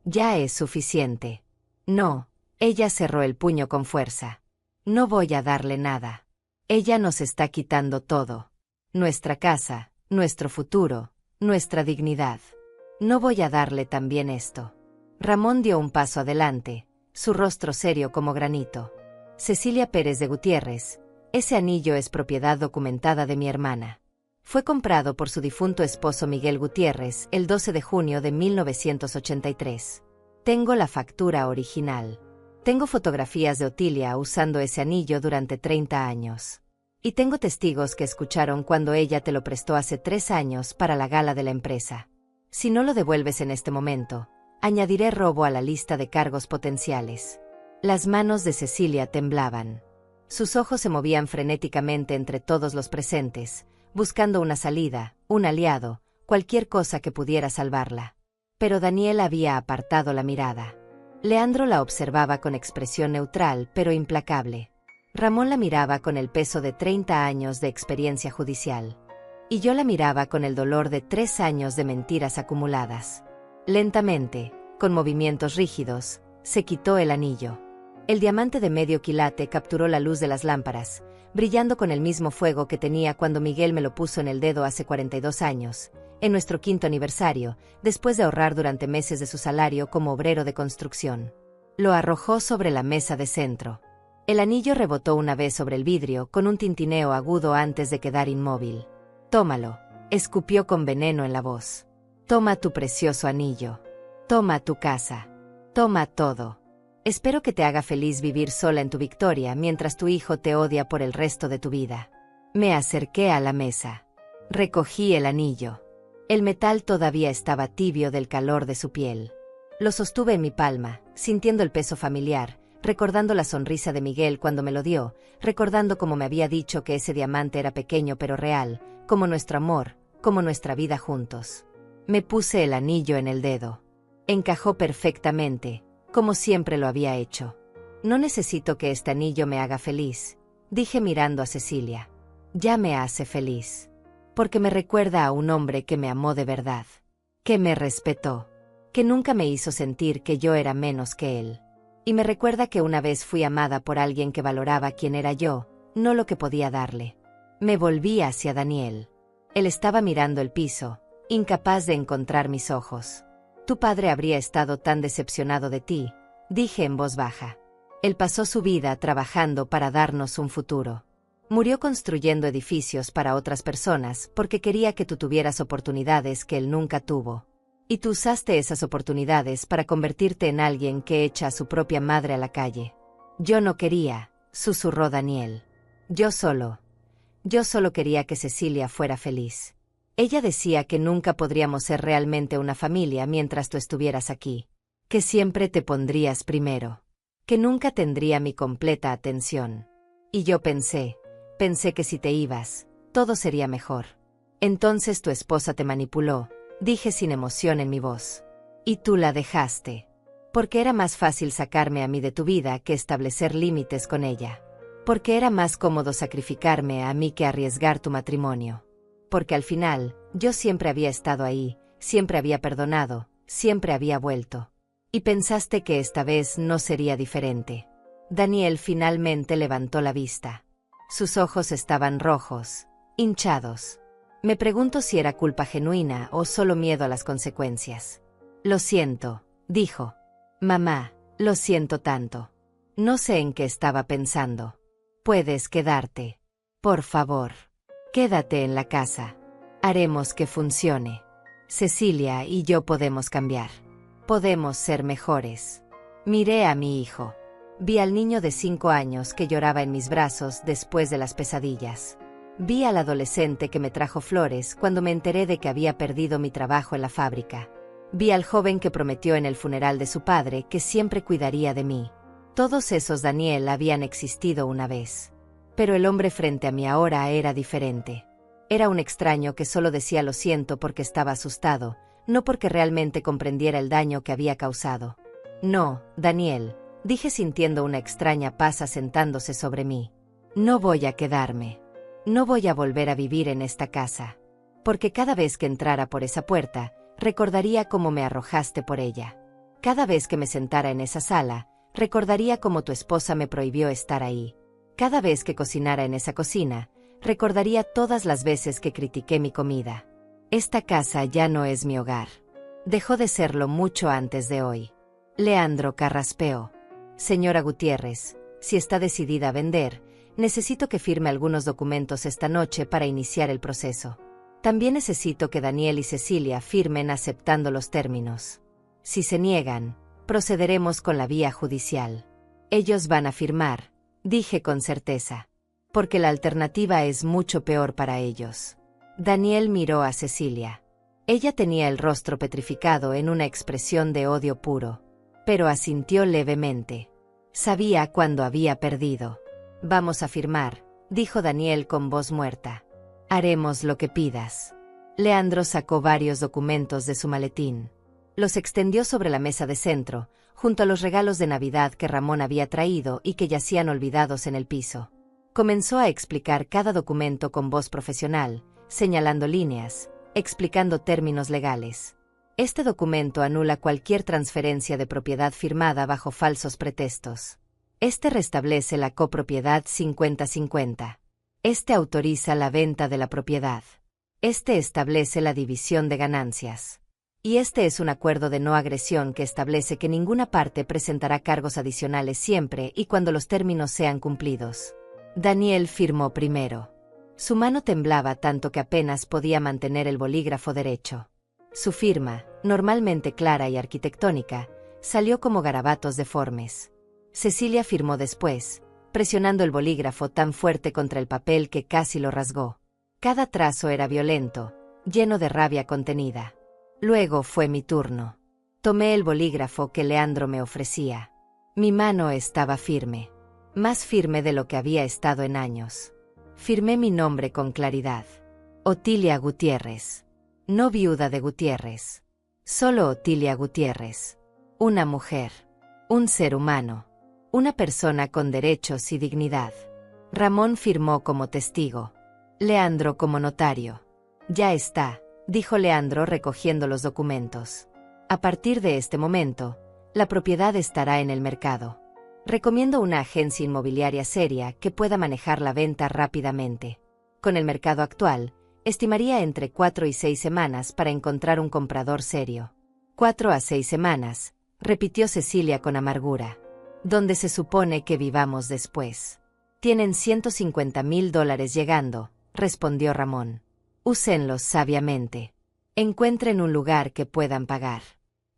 Ya es suficiente». «No», ella cerró el puño con fuerza. «No voy a darle nada. Ella nos está quitando todo. Nuestra casa, nuestro futuro, nuestra dignidad. No voy a darle también esto». Ramón dio un paso adelante, su rostro serio como granito. «Cecilia Pérez de Gutiérrez, ese anillo es propiedad documentada de mi hermana. Fue comprado por su difunto esposo Miguel Gutiérrez el 12 de junio de 1983. Tengo la factura original. Tengo fotografías de Otilia usando ese anillo durante 30 años. Y tengo testigos que escucharon cuando ella te lo prestó hace 3 años para la gala de la empresa. Si no lo devuelves en este momento, añadiré robo a la lista de cargos potenciales». Las manos de Cecilia temblaban. Sus ojos se movían frenéticamente entre todos los presentes, buscando una salida, un aliado, cualquier cosa que pudiera salvarla. Pero Daniel había apartado la mirada. Leandro la observaba con expresión neutral pero implacable. Ramón la miraba con el peso de 30 años de experiencia judicial. Y yo la miraba con el dolor de 3 años de mentiras acumuladas. Lentamente, con movimientos rígidos, se quitó el anillo. El diamante de medio quilate capturó la luz de las lámparas, brillando con el mismo fuego que tenía cuando Miguel me lo puso en el dedo hace 42 años, en nuestro 5º aniversario, después de ahorrar durante meses de su salario como obrero de construcción. Lo arrojó sobre la mesa de centro. El anillo rebotó una vez sobre el vidrio con un tintineo agudo antes de quedar inmóvil. «Tómalo», escupió con veneno en la voz. «Toma tu precioso anillo. Toma tu casa. Toma todo. Espero que te haga feliz vivir sola en tu victoria mientras tu hijo te odia por el resto de tu vida». Me acerqué a la mesa. Recogí el anillo. El metal todavía estaba tibio del calor de su piel. Lo sostuve en mi palma, sintiendo el peso familiar, recordando la sonrisa de Miguel cuando me lo dio, recordando cómo me había dicho que ese diamante era pequeño pero real, como nuestro amor, como nuestra vida juntos. Me puse el anillo en el dedo. Encajó perfectamente, como siempre lo había hecho. «No necesito que este anillo me haga feliz», dije mirando a Cecilia. «Ya me hace feliz. Porque me recuerda a un hombre que me amó de verdad. Que me respetó. Que nunca me hizo sentir que yo era menos que él. Y me recuerda que una vez fui amada por alguien que valoraba quién era yo, no lo que podía darle». Me volví hacia Daniel. Él estaba mirando el piso, incapaz de encontrar mis ojos. «Tu padre habría estado tan decepcionado de ti», dije en voz baja. «Él pasó su vida trabajando para darnos un futuro. Murió construyendo edificios para otras personas porque quería que tú tuvieras oportunidades que él nunca tuvo. Y tú usaste esas oportunidades para convertirte en alguien que echa a su propia madre a la calle». «Yo no quería», susurró Daniel. Yo solo quería que Cecilia fuera feliz. Ella decía que nunca podríamos ser realmente una familia mientras tú estuvieras aquí. Que siempre te pondrías primero. Que nunca tendría mi completa atención. Y yo pensé, Pensé que si te ibas, todo sería mejor. Entonces tu esposa te manipuló, dije sin emoción en mi voz. Y tú la dejaste. Porque era más fácil sacarme a mí de tu vida que establecer límites con ella. Porque era más cómodo sacrificarme a mí que arriesgar tu matrimonio. Porque al final, yo siempre había estado ahí, siempre había perdonado, siempre había vuelto. Y pensaste que esta vez no sería diferente. Daniel finalmente levantó la vista. Sus ojos estaban rojos, hinchados. Me pregunto si era culpa genuina o solo miedo a las consecuencias. Lo siento, dijo. Mamá, lo siento tanto. No sé en qué estaba pensando. Puedes quedarte. Por favor. Quédate en la casa. Haremos que funcione. Cecilia y yo podemos cambiar. Podemos ser mejores. Miré a mi hijo. Vi al niño de 5 años que lloraba en mis brazos después de las pesadillas. Vi al adolescente que me trajo flores cuando me enteré de que había perdido mi trabajo en la fábrica. Vi al joven que prometió en el funeral de su padre que siempre cuidaría de mí. Todos esos Daniel habían existido una vez. Pero el hombre frente a mí ahora era diferente. Era un extraño que solo decía lo siento porque estaba asustado, no porque realmente comprendiera el daño que había causado. No, Daniel, dije sintiendo una extraña paz asentándose sobre mí. No voy a quedarme. No voy a volver a vivir en esta casa. Porque cada vez que entrara por esa puerta, recordaría cómo me arrojaste por ella. Cada vez que me sentara en esa sala, recordaría cómo tu esposa me prohibió estar ahí. Cada vez que cocinara en esa cocina, recordaría todas las veces que critiqué mi comida. Esta casa ya no es mi hogar. Dejó de serlo mucho antes de hoy. Leandro carraspeó. Señora Gutiérrez, si está decidida a vender, necesito que firme algunos documentos esta noche para iniciar el proceso. También necesito que Daniel y Cecilia firmen aceptando los términos. Si se niegan, procederemos con la vía judicial. Ellos van a firmar, dije con certeza. Porque la alternativa es mucho peor para ellos. Daniel miró a Cecilia. Ella tenía el rostro petrificado en una expresión de odio puro. Pero asintió levemente. Sabía cuándo había perdido. Vamos a firmar, dijo Daniel con voz muerta. Haremos lo que pidas. Leandro sacó varios documentos de su maletín. Los extendió sobre la mesa de centro, junto a los regalos de Navidad que Ramón había traído y que yacían olvidados en el piso. Comenzó a explicar cada documento con voz profesional, señalando líneas, explicando términos legales. Este documento anula cualquier transferencia de propiedad firmada bajo falsos pretextos. Este restablece la copropiedad 50-50. Este autoriza la venta de la propiedad. Este establece la división de ganancias. Y este es un acuerdo de no agresión que establece que ninguna parte presentará cargos adicionales siempre y cuando los términos sean cumplidos. Daniel firmó primero. Su mano temblaba tanto que apenas podía mantener el bolígrafo derecho. Su firma, normalmente clara y arquitectónica, salió como garabatos deformes. Cecilia firmó después, presionando el bolígrafo tan fuerte contra el papel que casi lo rasgó. Cada trazo era violento, lleno de rabia contenida. Luego fue mi turno. Tomé el bolígrafo que Leandro me ofrecía. Mi mano estaba firme. Más firme de lo que había estado en años. Firmé mi nombre con claridad. Otilia Gutiérrez. No viuda de Gutiérrez. Solo Otilia Gutiérrez. Una mujer. Un ser humano. Una persona con derechos y dignidad. Ramón firmó como testigo. Leandro como notario. Ya está, dijo Leandro recogiendo los documentos. A partir de este momento, la propiedad estará en el mercado. Recomiendo una agencia inmobiliaria seria que pueda manejar la venta rápidamente. Con el mercado actual, estimaría entre 4 y 6 semanas para encontrar un comprador serio. 4 a 6 semanas, repitió Cecilia con amargura. ¿Dónde se supone que vivamos después? Tienen $150,000 llegando, respondió Ramón. Úsenlos sabiamente. Encuentren un lugar que puedan pagar.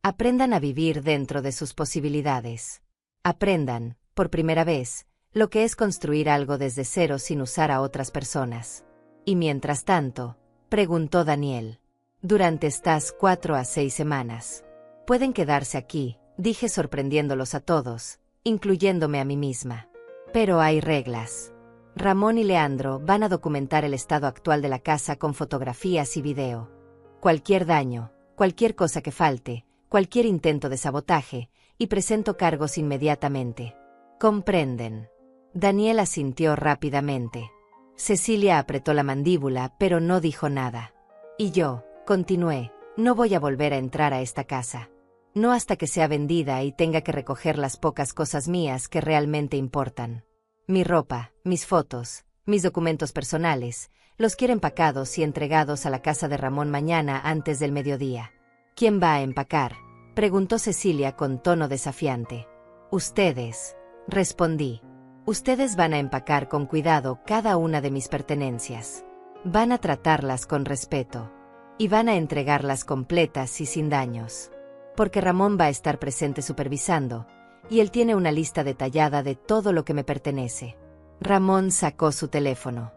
Aprendan a vivir dentro de sus posibilidades. Aprendan, por primera vez, lo que es construir algo desde cero sin usar a otras personas. Y mientras tanto, preguntó Daniel. Durante estas 4 a 6 semanas. Pueden quedarse aquí, dije sorprendiéndolos a todos, incluyéndome a mí misma. Pero hay reglas. Ramón y Leandro van a documentar el estado actual de la casa con fotografías y video. Cualquier daño, cualquier cosa que falte, cualquier intento de sabotaje, y presento cargos inmediatamente. ¿Comprenden? Daniel asintió rápidamente. Cecilia apretó la mandíbula, pero no dijo nada. Y yo, continué, no voy a volver a entrar a esta casa. No hasta que sea vendida y tenga que recoger las pocas cosas mías que realmente importan. Mi ropa, mis fotos, mis documentos personales, los quiero empacados y entregados a la casa de Ramón mañana antes del mediodía. ¿Quién va a empacar?, preguntó Cecilia con tono desafiante. Ustedes, respondí. Ustedes van a empacar con cuidado cada una de mis pertenencias. Van a tratarlas con respeto. Y van a entregarlas completas y sin daños. Porque Ramón va a estar presente supervisando, y él tiene una lista detallada de todo lo que me pertenece. Ramón sacó su teléfono.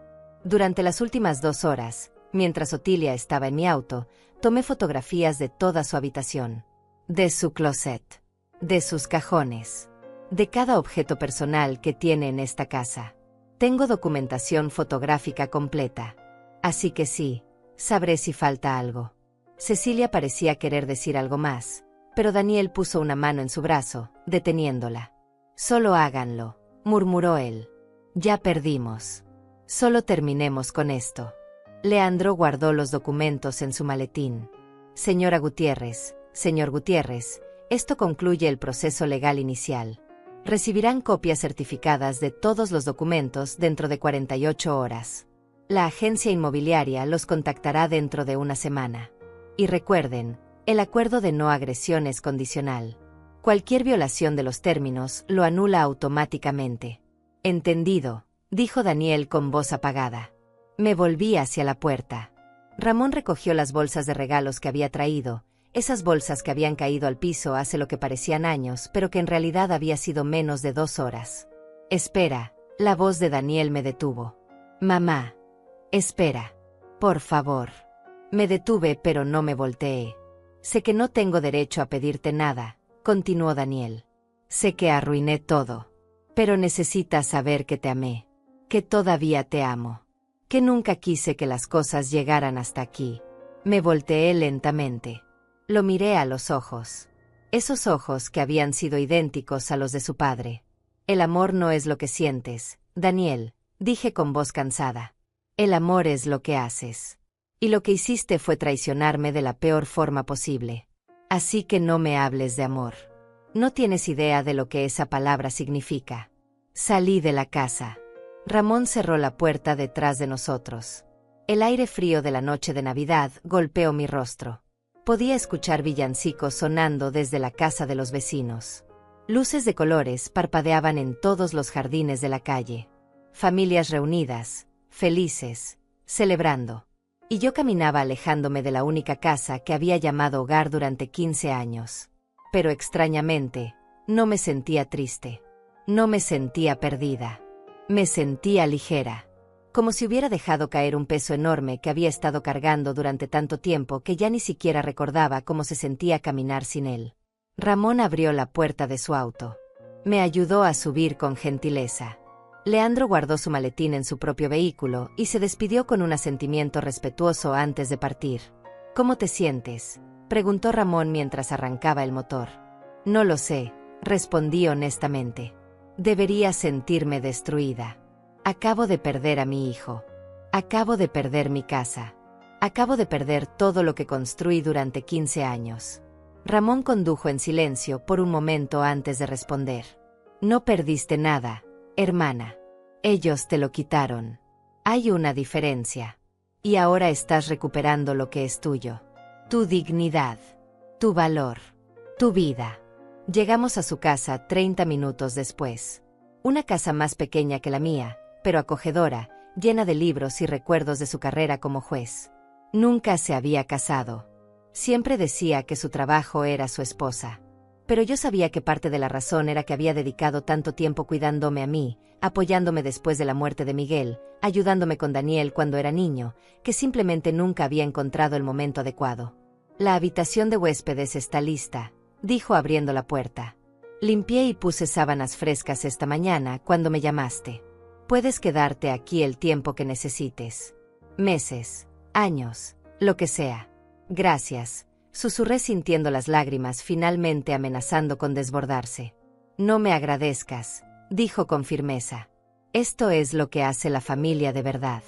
Durante las últimas 2 horas, mientras Otilia estaba en mi auto, tomé fotografías de toda su habitación. De su closet. De sus cajones. De cada objeto personal que tiene en esta casa. Tengo documentación fotográfica completa. Así que sí, sabré si falta algo. Cecilia parecía querer decir algo más, pero Daniel puso una mano en su brazo, deteniéndola. Solo háganlo, murmuró él. Ya perdimos. Solo terminemos con esto. Leandro guardó los documentos en su maletín. Señora Gutiérrez, señor Gutiérrez, esto concluye el proceso legal inicial. Recibirán copias certificadas de todos los documentos dentro de 48 horas. La agencia inmobiliaria los contactará dentro de una semana. Y recuerden, el acuerdo de no agresión es condicional. Cualquier violación de los términos lo anula automáticamente. Entendido, dijo Daniel con voz apagada. Me volví hacia la puerta. Ramón recogió las bolsas de regalos que había traído, esas bolsas que habían caído al piso hace lo que parecían años, pero que en realidad había sido menos de 2 horas. Espera, la voz de Daniel me detuvo. Mamá. Espera. Por favor. Me detuve pero no me volteé. Sé que no tengo derecho a pedirte nada, continuó Daniel. Sé que arruiné todo. Pero necesitas saber que te amé. Que todavía te amo. Que nunca quise que las cosas llegaran hasta aquí. Me volteé lentamente. Lo miré a los ojos. Esos ojos que habían sido idénticos a los de su padre. El amor no es lo que sientes, Daniel, dije con voz cansada. El amor es lo que haces. Y lo que hiciste fue traicionarme de la peor forma posible. Así que no me hables de amor. No tienes idea de lo que esa palabra significa. Salí de la casa. Ramón cerró la puerta detrás de nosotros. El aire frío de la noche de Navidad golpeó mi rostro. Podía escuchar villancicos sonando desde la casa de los vecinos. Luces de colores parpadeaban en todos los jardines de la calle. Familias reunidas, felices, celebrando. Y yo caminaba alejándome de la única casa que había llamado hogar durante 15 años. Pero extrañamente, no me sentía triste. No me sentía perdida. Me sentía ligera. Como si hubiera dejado caer un peso enorme que había estado cargando durante tanto tiempo que ya ni siquiera recordaba cómo se sentía caminar sin él. Ramón abrió la puerta de su auto. Me ayudó a subir con gentileza. Leandro guardó su maletín en su propio vehículo y se despidió con un asentimiento respetuoso antes de partir. ¿Cómo te sientes?, preguntó Ramón mientras arrancaba el motor. No lo sé, respondí honestamente. Debería sentirme destruida. Acabo de perder a mi hijo. Acabo de perder mi casa. Acabo de perder todo lo que construí durante 15 años. Ramón condujo en silencio por un momento antes de responder. No perdiste nada, hermana. Ellos te lo quitaron. Hay una diferencia. Y ahora estás recuperando lo que es tuyo. Tu dignidad. Tu valor. Tu vida. Llegamos a su casa 30 minutos después. Una casa más pequeña que la mía, pero acogedora, llena de libros y recuerdos de su carrera como juez. Nunca se había casado. Siempre decía que su trabajo era su esposa. Pero yo sabía que parte de la razón era que había dedicado tanto tiempo cuidándome a mí, apoyándome después de la muerte de Miguel, ayudándome con Daniel cuando era niño, que simplemente nunca había encontrado el momento adecuado. La habitación de huéspedes está lista, dijo abriendo la puerta. Limpié y puse sábanas frescas esta mañana cuando me llamaste. Puedes quedarte aquí el tiempo que necesites. Meses, años, lo que sea. Gracias, susurré sintiendo las lágrimas finalmente amenazando con desbordarse. No me agradezcas, dijo con firmeza. Esto es lo que hace la familia de verdad.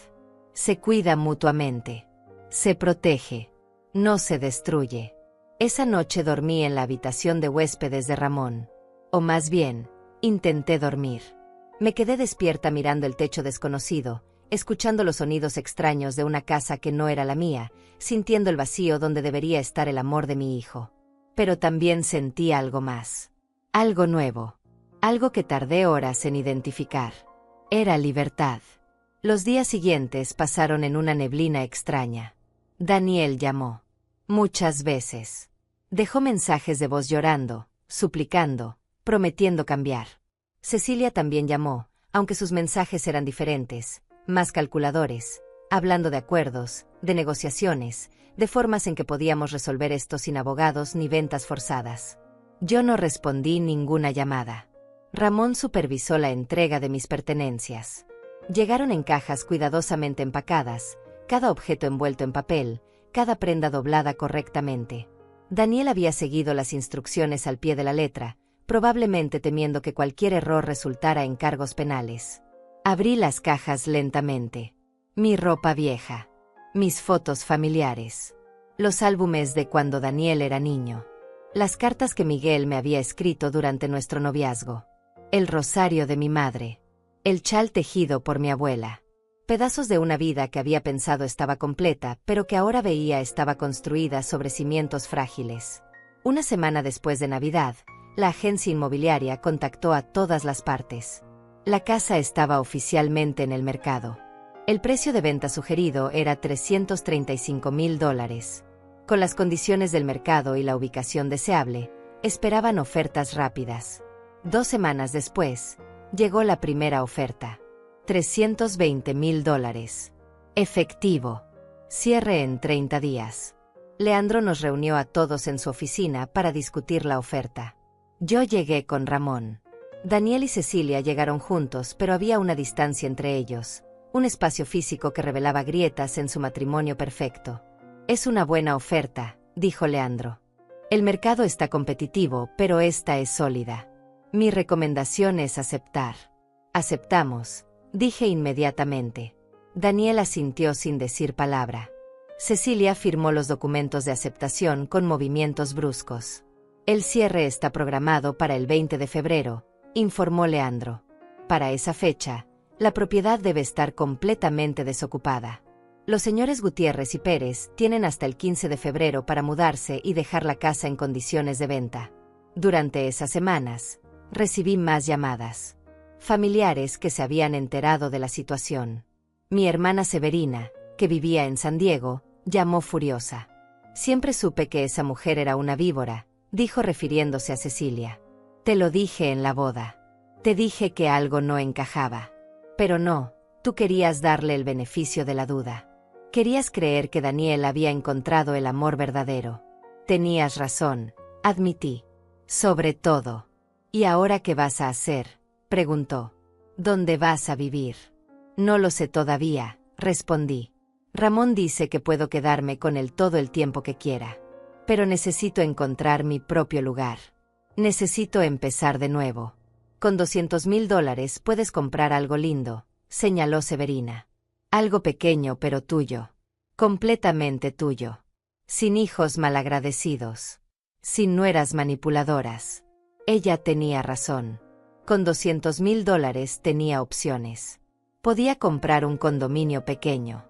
Se cuida mutuamente. Se protege. No se destruye. Esa noche dormí en la habitación de huéspedes de Ramón. O más bien, intenté dormir. Me quedé despierta mirando el techo desconocido, escuchando los sonidos extraños de una casa que no era la mía, sintiendo el vacío donde debería estar el amor de mi hijo. Pero también sentí algo más. Algo nuevo. Algo que tardé horas en identificar. Era libertad. Los días siguientes pasaron en una neblina extraña. Daniel llamó. Muchas veces. Dejó mensajes de voz llorando, suplicando, prometiendo cambiar. Cecilia también llamó, aunque sus mensajes eran diferentes, más calculadores, hablando de acuerdos, de negociaciones, de formas en que podíamos resolver esto sin abogados ni ventas forzadas. Yo no respondí ninguna llamada. Ramón supervisó la entrega de mis pertenencias. Llegaron en cajas cuidadosamente empacadas, cada objeto envuelto en papel, cada prenda doblada correctamente. Daniel había seguido las instrucciones al pie de la letra, probablemente temiendo que cualquier error resultara en cargos penales. Abrí las cajas lentamente. Mi ropa vieja. Mis fotos familiares. Los álbumes de cuando Daniel era niño. Las cartas que Miguel me había escrito durante nuestro noviazgo. El rosario de mi madre. El chal tejido por mi abuela. Pedazos de una vida que había pensado estaba completa, pero que ahora veía estaba construida sobre cimientos frágiles. Una semana después de Navidad, la agencia inmobiliaria contactó a todas las partes. La casa estaba oficialmente en el mercado. El precio de venta sugerido era $335,000. Con las condiciones del mercado y la ubicación deseable, esperaban ofertas rápidas. 2 semanas después, llegó la primera oferta. $320,000. Efectivo. Cierre en 30 días. Leandro nos reunió a todos en su oficina para discutir la oferta. Yo llegué con Ramón. Daniel y Cecilia llegaron juntos, pero había una distancia entre ellos, un espacio físico que revelaba grietas en su matrimonio perfecto. Es una buena oferta, dijo Leandro. El mercado está competitivo, pero esta es sólida. Mi recomendación es aceptar. Aceptamos, dije inmediatamente. Daniel asintió sin decir palabra. Cecilia firmó los documentos de aceptación con movimientos bruscos. El cierre está programado para el 20 de febrero, informó Leandro. Para esa fecha, la propiedad debe estar completamente desocupada. Los señores Gutiérrez y Pérez tienen hasta el 15 de febrero para mudarse y dejar la casa en condiciones de venta. Durante esas semanas, recibí más llamadas. Familiares que se habían enterado de la situación. Mi hermana Severina, que vivía en San Diego, llamó furiosa. Siempre supe que esa mujer era una víbora, dijo refiriéndose a Cecilia. Te lo dije en la boda. Te dije que algo no encajaba. Pero no, tú querías darle el beneficio de la duda. Querías creer que Daniel había encontrado el amor verdadero. Tenías razón, admití. Sobre todo. ¿Y ahora qué vas a hacer?, preguntó. ¿Dónde vas a vivir? No lo sé todavía, respondí. Ramón dice que puedo quedarme con él todo el tiempo que quiera. Pero necesito encontrar mi propio lugar. Necesito empezar de nuevo. Con $200,000 puedes comprar algo lindo, señaló Severina. Algo pequeño pero tuyo. Completamente tuyo. Sin hijos malagradecidos. Sin nueras manipuladoras. Ella tenía razón. Con $200,000 tenía opciones. Podía comprar un condominio pequeño.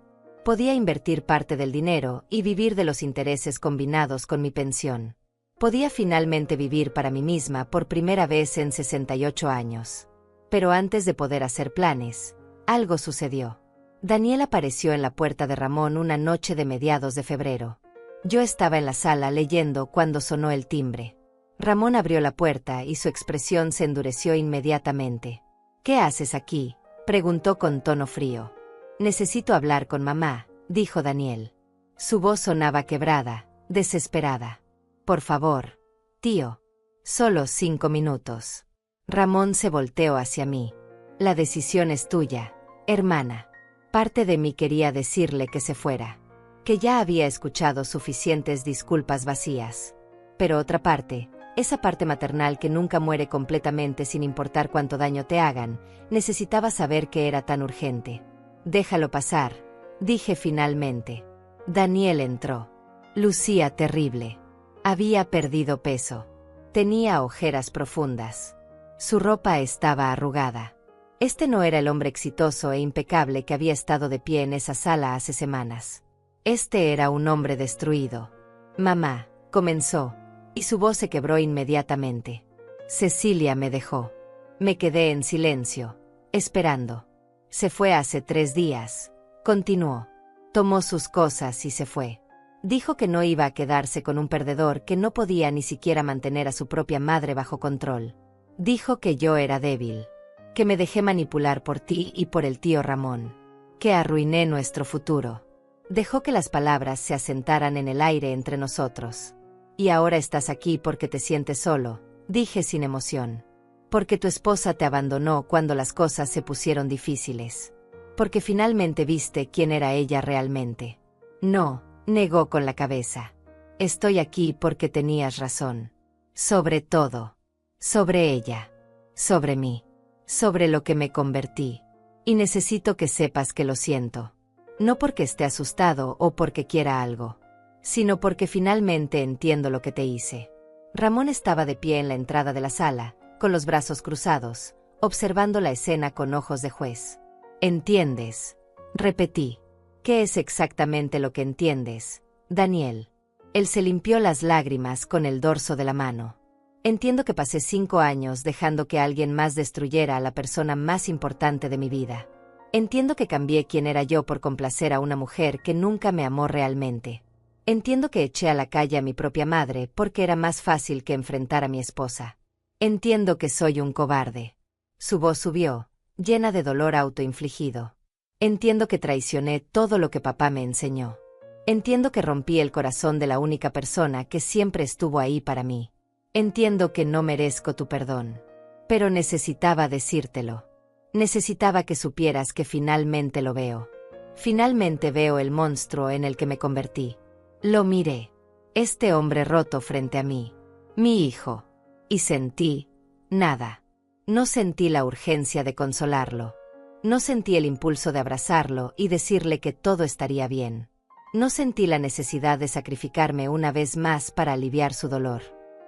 Podía invertir parte del dinero y vivir de los intereses combinados con mi pensión. Podía finalmente vivir para mí misma por primera vez en 68 años. Pero antes de poder hacer planes, algo sucedió. Daniel apareció en la puerta de Ramón una noche de mediados de febrero. Yo estaba en la sala leyendo cuando sonó el timbre. Ramón abrió la puerta y su expresión se endureció inmediatamente. ¿Qué haces aquí?, preguntó con tono frío. Necesito hablar con mamá, dijo Daniel. Su voz sonaba quebrada, desesperada. Por favor, tío. Solo 5 minutos. Ramón se volteó hacia mí. La decisión es tuya, hermana. Parte de mí quería decirle que se fuera, que ya había escuchado suficientes disculpas vacías. Pero otra parte, esa parte maternal que nunca muere completamente sin importar cuánto daño te hagan, necesitaba saber que era tan urgente. Déjalo pasar, dije finalmente. Daniel entró. Lucía terrible. Había perdido peso. Tenía ojeras profundas. Su ropa estaba arrugada. Este no era el hombre exitoso e impecable que había estado de pie en esa sala hace semanas. Este era un hombre destruido. Mamá, comenzó, y su voz se quebró inmediatamente. Cecilia me dejó. Me quedé en silencio, esperando. Se fue hace 3 días, continuó. Tomó sus cosas y se fue. Dijo que no iba a quedarse con un perdedor que no podía ni siquiera mantener a su propia madre bajo control. Dijo que yo era débil, que me dejé manipular por ti y por el tío Ramón, que arruiné nuestro futuro. Dejó que las palabras se asentaran en el aire entre nosotros. Y ahora estás aquí porque te sientes solo, dije sin emoción. Porque tu esposa te abandonó cuando las cosas se pusieron difíciles. Porque finalmente viste quién era ella realmente. No, negó con la cabeza. Estoy aquí porque tenías razón. Sobre todo. Sobre ella. Sobre mí. Sobre lo que me convertí. Y necesito que sepas que lo siento. No porque esté asustado o porque quiera algo, sino porque finalmente entiendo lo que te hice. Ramón estaba de pie en la entrada de la sala, con los brazos cruzados, observando la escena con ojos de juez. ¿Entiendes? Repetí. ¿Qué es exactamente lo que entiendes, Daniel? Él se limpió las lágrimas con el dorso de la mano. Entiendo que pasé 5 años dejando que alguien más destruyera a la persona más importante de mi vida. Entiendo que cambié quién era yo por complacer a una mujer que nunca me amó realmente. Entiendo que eché a la calle a mi propia madre porque era más fácil que enfrentar a mi esposa. Entiendo que soy un cobarde. Su voz subió, llena de dolor autoinfligido. Entiendo que traicioné todo lo que papá me enseñó. Entiendo que rompí el corazón de la única persona que siempre estuvo ahí para mí. Entiendo que no merezco tu perdón. Pero necesitaba decírtelo. Necesitaba que supieras que finalmente lo veo. Finalmente veo el monstruo en el que me convertí. Lo miré. Este hombre roto frente a mí. Mi hijo. Y sentí nada. No sentí la urgencia de consolarlo. No sentí el impulso de abrazarlo y decirle que todo estaría bien. No sentí la necesidad de sacrificarme una vez más para aliviar su dolor.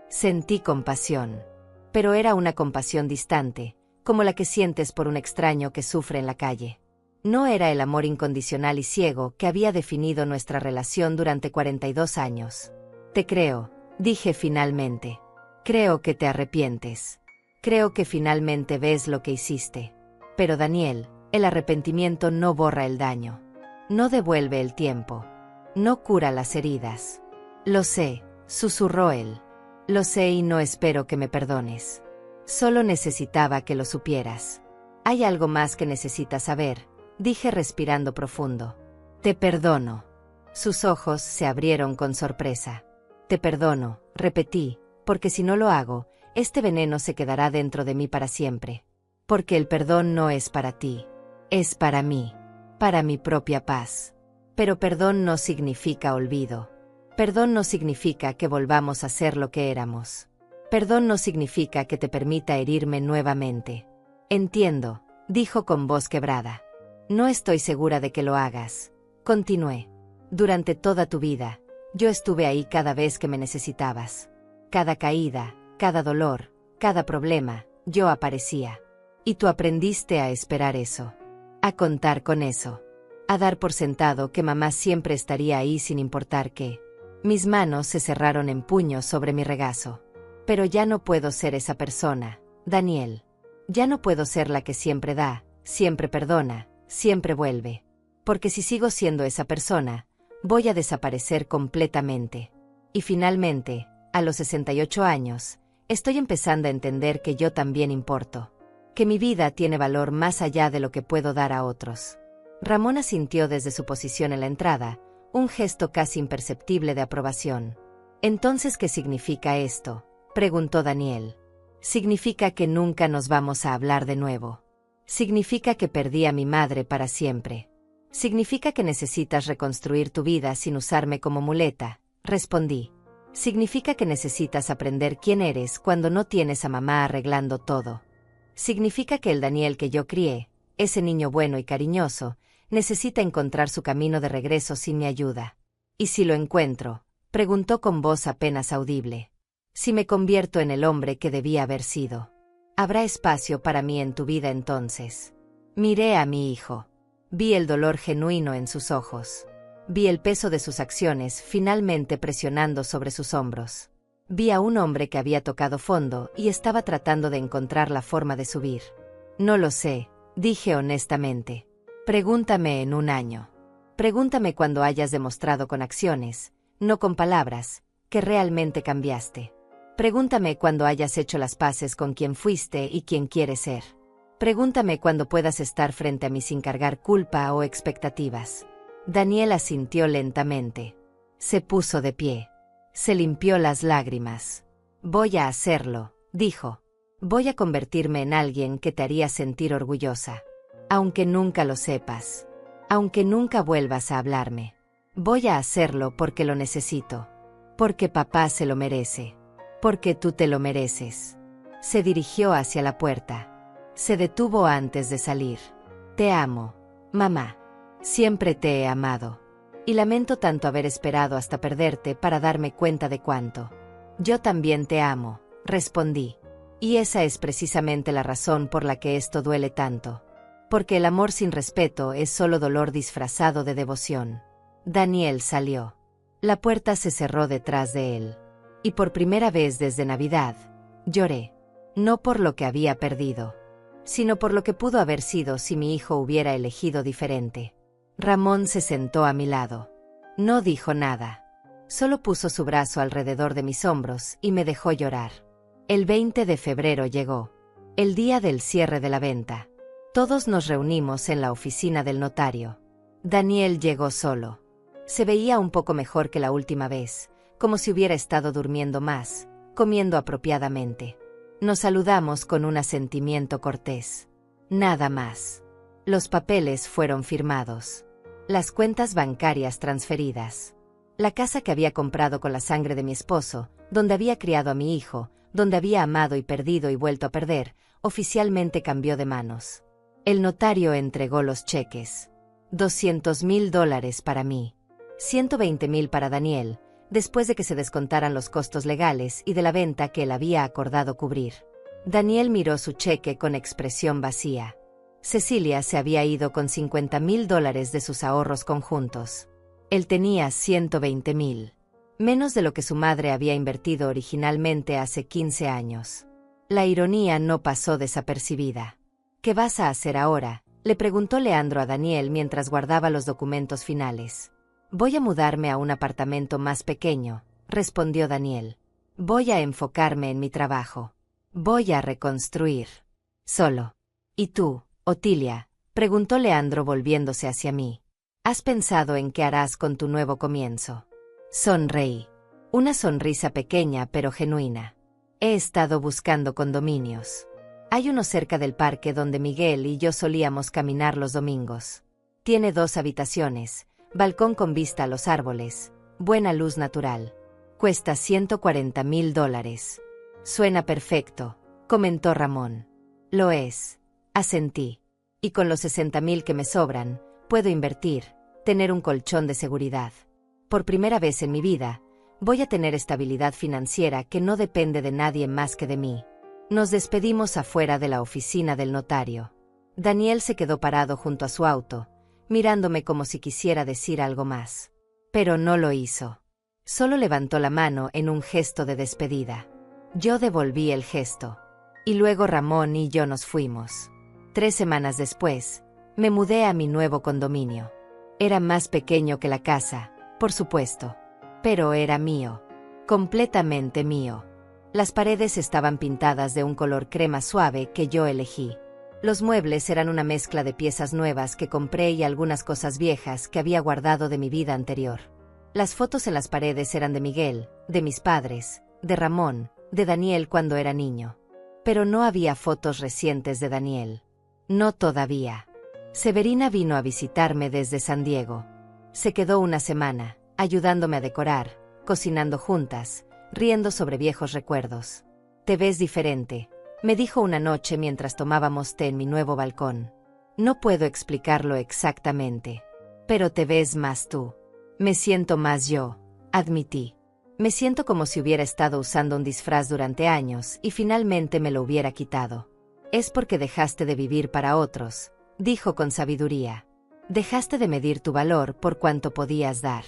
Sentí compasión. Pero era una compasión distante, como la que sientes por un extraño que sufre en la calle. No era el amor incondicional y ciego que había definido nuestra relación durante 42 años. Te creo, dije finalmente. Creo que te arrepientes. Creo que finalmente ves lo que hiciste. Pero Daniel, el arrepentimiento no borra el daño. No devuelve el tiempo. No cura las heridas. Lo sé, susurró él. Lo sé y no espero que me perdones. Solo necesitaba que lo supieras. Hay algo más que necesitas saber, dije respirando profundo. Te perdono. Sus ojos se abrieron con sorpresa. Te perdono, repetí, porque si no lo hago, este veneno se quedará dentro de mí para siempre. Porque el perdón no es para ti. Es para mí. Para mi propia paz. Pero perdón no significa olvido. Perdón no significa que volvamos a ser lo que éramos. Perdón no significa que te permita herirme nuevamente. Entiendo, dijo con voz quebrada. No estoy segura de que lo hagas. Continué. Durante toda tu vida, yo estuve ahí cada vez que me necesitabas. Cada caída, cada dolor, cada problema, yo aparecía. Y tú aprendiste a esperar eso. A contar con eso. A dar por sentado que mamá siempre estaría ahí sin importar qué. Mis manos se cerraron en puños sobre mi regazo. Pero ya no puedo ser esa persona, Daniel. Ya no puedo ser la que siempre da, siempre perdona, siempre vuelve. Porque si sigo siendo esa persona, voy a desaparecer completamente. Y finalmente, a los 68 años, estoy empezando a entender que yo también importo. Que mi vida tiene valor más allá de lo que puedo dar a otros. Ramón asintió desde su posición en la entrada, un gesto casi imperceptible de aprobación. ¿Entonces qué significa esto?, preguntó Daniel. Significa que nunca nos vamos a hablar de nuevo. Significa que perdí a mi madre para siempre. Significa que necesitas reconstruir tu vida sin usarme como muleta, respondí. Significa que necesitas aprender quién eres cuando no tienes a mamá arreglando todo. Significa que el Daniel que yo crié, ese niño bueno y cariñoso, necesita encontrar su camino de regreso sin mi ayuda. ¿Y si lo encuentro?, preguntó con voz apenas audible. Si me convierto en el hombre que debía haber sido. ¿Habrá espacio para mí en tu vida entonces? Miré a mi hijo. Vi el dolor genuino en sus ojos. Vi el peso de sus acciones finalmente presionando sobre sus hombros. Vi a un hombre que había tocado fondo y estaba tratando de encontrar la forma de subir. No lo sé, dije honestamente. Pregúntame en un año. Pregúntame cuando hayas demostrado con acciones, no con palabras, que realmente cambiaste. Pregúntame cuando hayas hecho las paces con quien fuiste y quien quieres ser. Pregúntame cuando puedas estar frente a mí sin cargar culpa o expectativas. Daniel asintió lentamente. Se puso de pie. Se limpió las lágrimas. Voy a hacerlo, dijo. Voy a convertirme en alguien que te haría sentir orgullosa. Aunque nunca lo sepas. Aunque nunca vuelvas a hablarme. Voy a hacerlo porque lo necesito. Porque papá se lo merece. Porque tú te lo mereces. Se dirigió hacia la puerta. Se detuvo antes de salir. Te amo, mamá. Siempre te he amado. Y lamento tanto haber esperado hasta perderte para darme cuenta de cuánto. Yo también te amo, respondí. Y esa es precisamente la razón por la que esto duele tanto. Porque el amor sin respeto es solo dolor disfrazado de devoción. Daniel salió. La puerta se cerró detrás de él. Y por primera vez desde Navidad, lloré. No por lo que había perdido, sino por lo que pudo haber sido si mi hijo hubiera elegido diferente. Ramón se sentó a mi lado. No dijo nada. Solo puso su brazo alrededor de mis hombros y me dejó llorar. El 20 de febrero llegó. El día del cierre de la venta. Todos nos reunimos en la oficina del notario. Daniel llegó solo. Se veía un poco mejor que la última vez, como si hubiera estado durmiendo más, comiendo apropiadamente. Nos saludamos con un asentimiento cortés. Nada más. Los papeles fueron firmados. Las cuentas bancarias transferidas. La casa que había comprado con la sangre de mi esposo, donde había criado a mi hijo, donde había amado y perdido y vuelto a perder, oficialmente cambió de manos. El notario entregó los cheques. $200,000 para mí. 120,000 para Daniel, después de que se descontaran los costos legales y de la venta que él había acordado cubrir. Daniel miró su cheque con expresión vacía. Cecilia se había ido con $50,000 de sus ahorros conjuntos. Él tenía 120,000. Menos de lo que su madre había invertido originalmente hace 15 años. La ironía no pasó desapercibida. ¿Qué vas a hacer ahora?, le preguntó Leandro a Daniel mientras guardaba los documentos finales. Voy a mudarme a un apartamento más pequeño, respondió Daniel. Voy a enfocarme en mi trabajo. Voy a reconstruir. Solo. ¿Y tú, Otilia?, preguntó Leandro volviéndose hacia mí. ¿Has pensado en qué harás con tu nuevo comienzo? Sonreí. Una sonrisa pequeña pero genuina. He estado buscando condominios. Hay uno cerca del parque donde Miguel y yo solíamos caminar los domingos. Tiene 2 habitaciones, balcón con vista a los árboles, buena luz natural. Cuesta $140,000. Suena perfecto, comentó Ramón. Lo es, asentí. Y con los 60,000 que me sobran, puedo invertir, tener un colchón de seguridad. Por primera vez en mi vida, voy a tener estabilidad financiera que no depende de nadie más que de mí. Nos despedimos afuera de la oficina del notario. Daniel se quedó parado junto a su auto, mirándome como si quisiera decir algo más. Pero no lo hizo. Solo levantó la mano en un gesto de despedida. Yo devolví el gesto. Y luego Ramón y yo nos fuimos. 3 semanas después, me mudé a mi nuevo condominio. Era más pequeño que la casa, por supuesto. Pero era mío. Completamente mío. Las paredes estaban pintadas de un color crema suave que yo elegí. Los muebles eran una mezcla de piezas nuevas que compré y algunas cosas viejas que había guardado de mi vida anterior. Las fotos en las paredes eran de Miguel, de mis padres, de Ramón, de Daniel cuando era niño. Pero no había fotos recientes de Daniel. No todavía. Severina vino a visitarme desde San Diego. Se quedó una semana, ayudándome a decorar, cocinando juntas, riendo sobre viejos recuerdos. Te ves diferente, me dijo una noche mientras tomábamos té en mi nuevo balcón. No puedo explicarlo exactamente, pero te ves más tú. Me siento más yo, admití. Me siento como si hubiera estado usando un disfraz durante años y finalmente me lo hubiera quitado. Es porque dejaste de vivir para otros, dijo con sabiduría. Dejaste de medir tu valor por cuánto podías dar.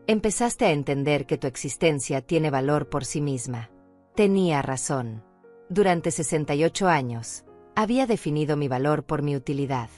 Empezaste a entender que tu existencia tiene valor por sí misma. Tenía razón. Durante 68 años, había definido mi valor por mi utilidad.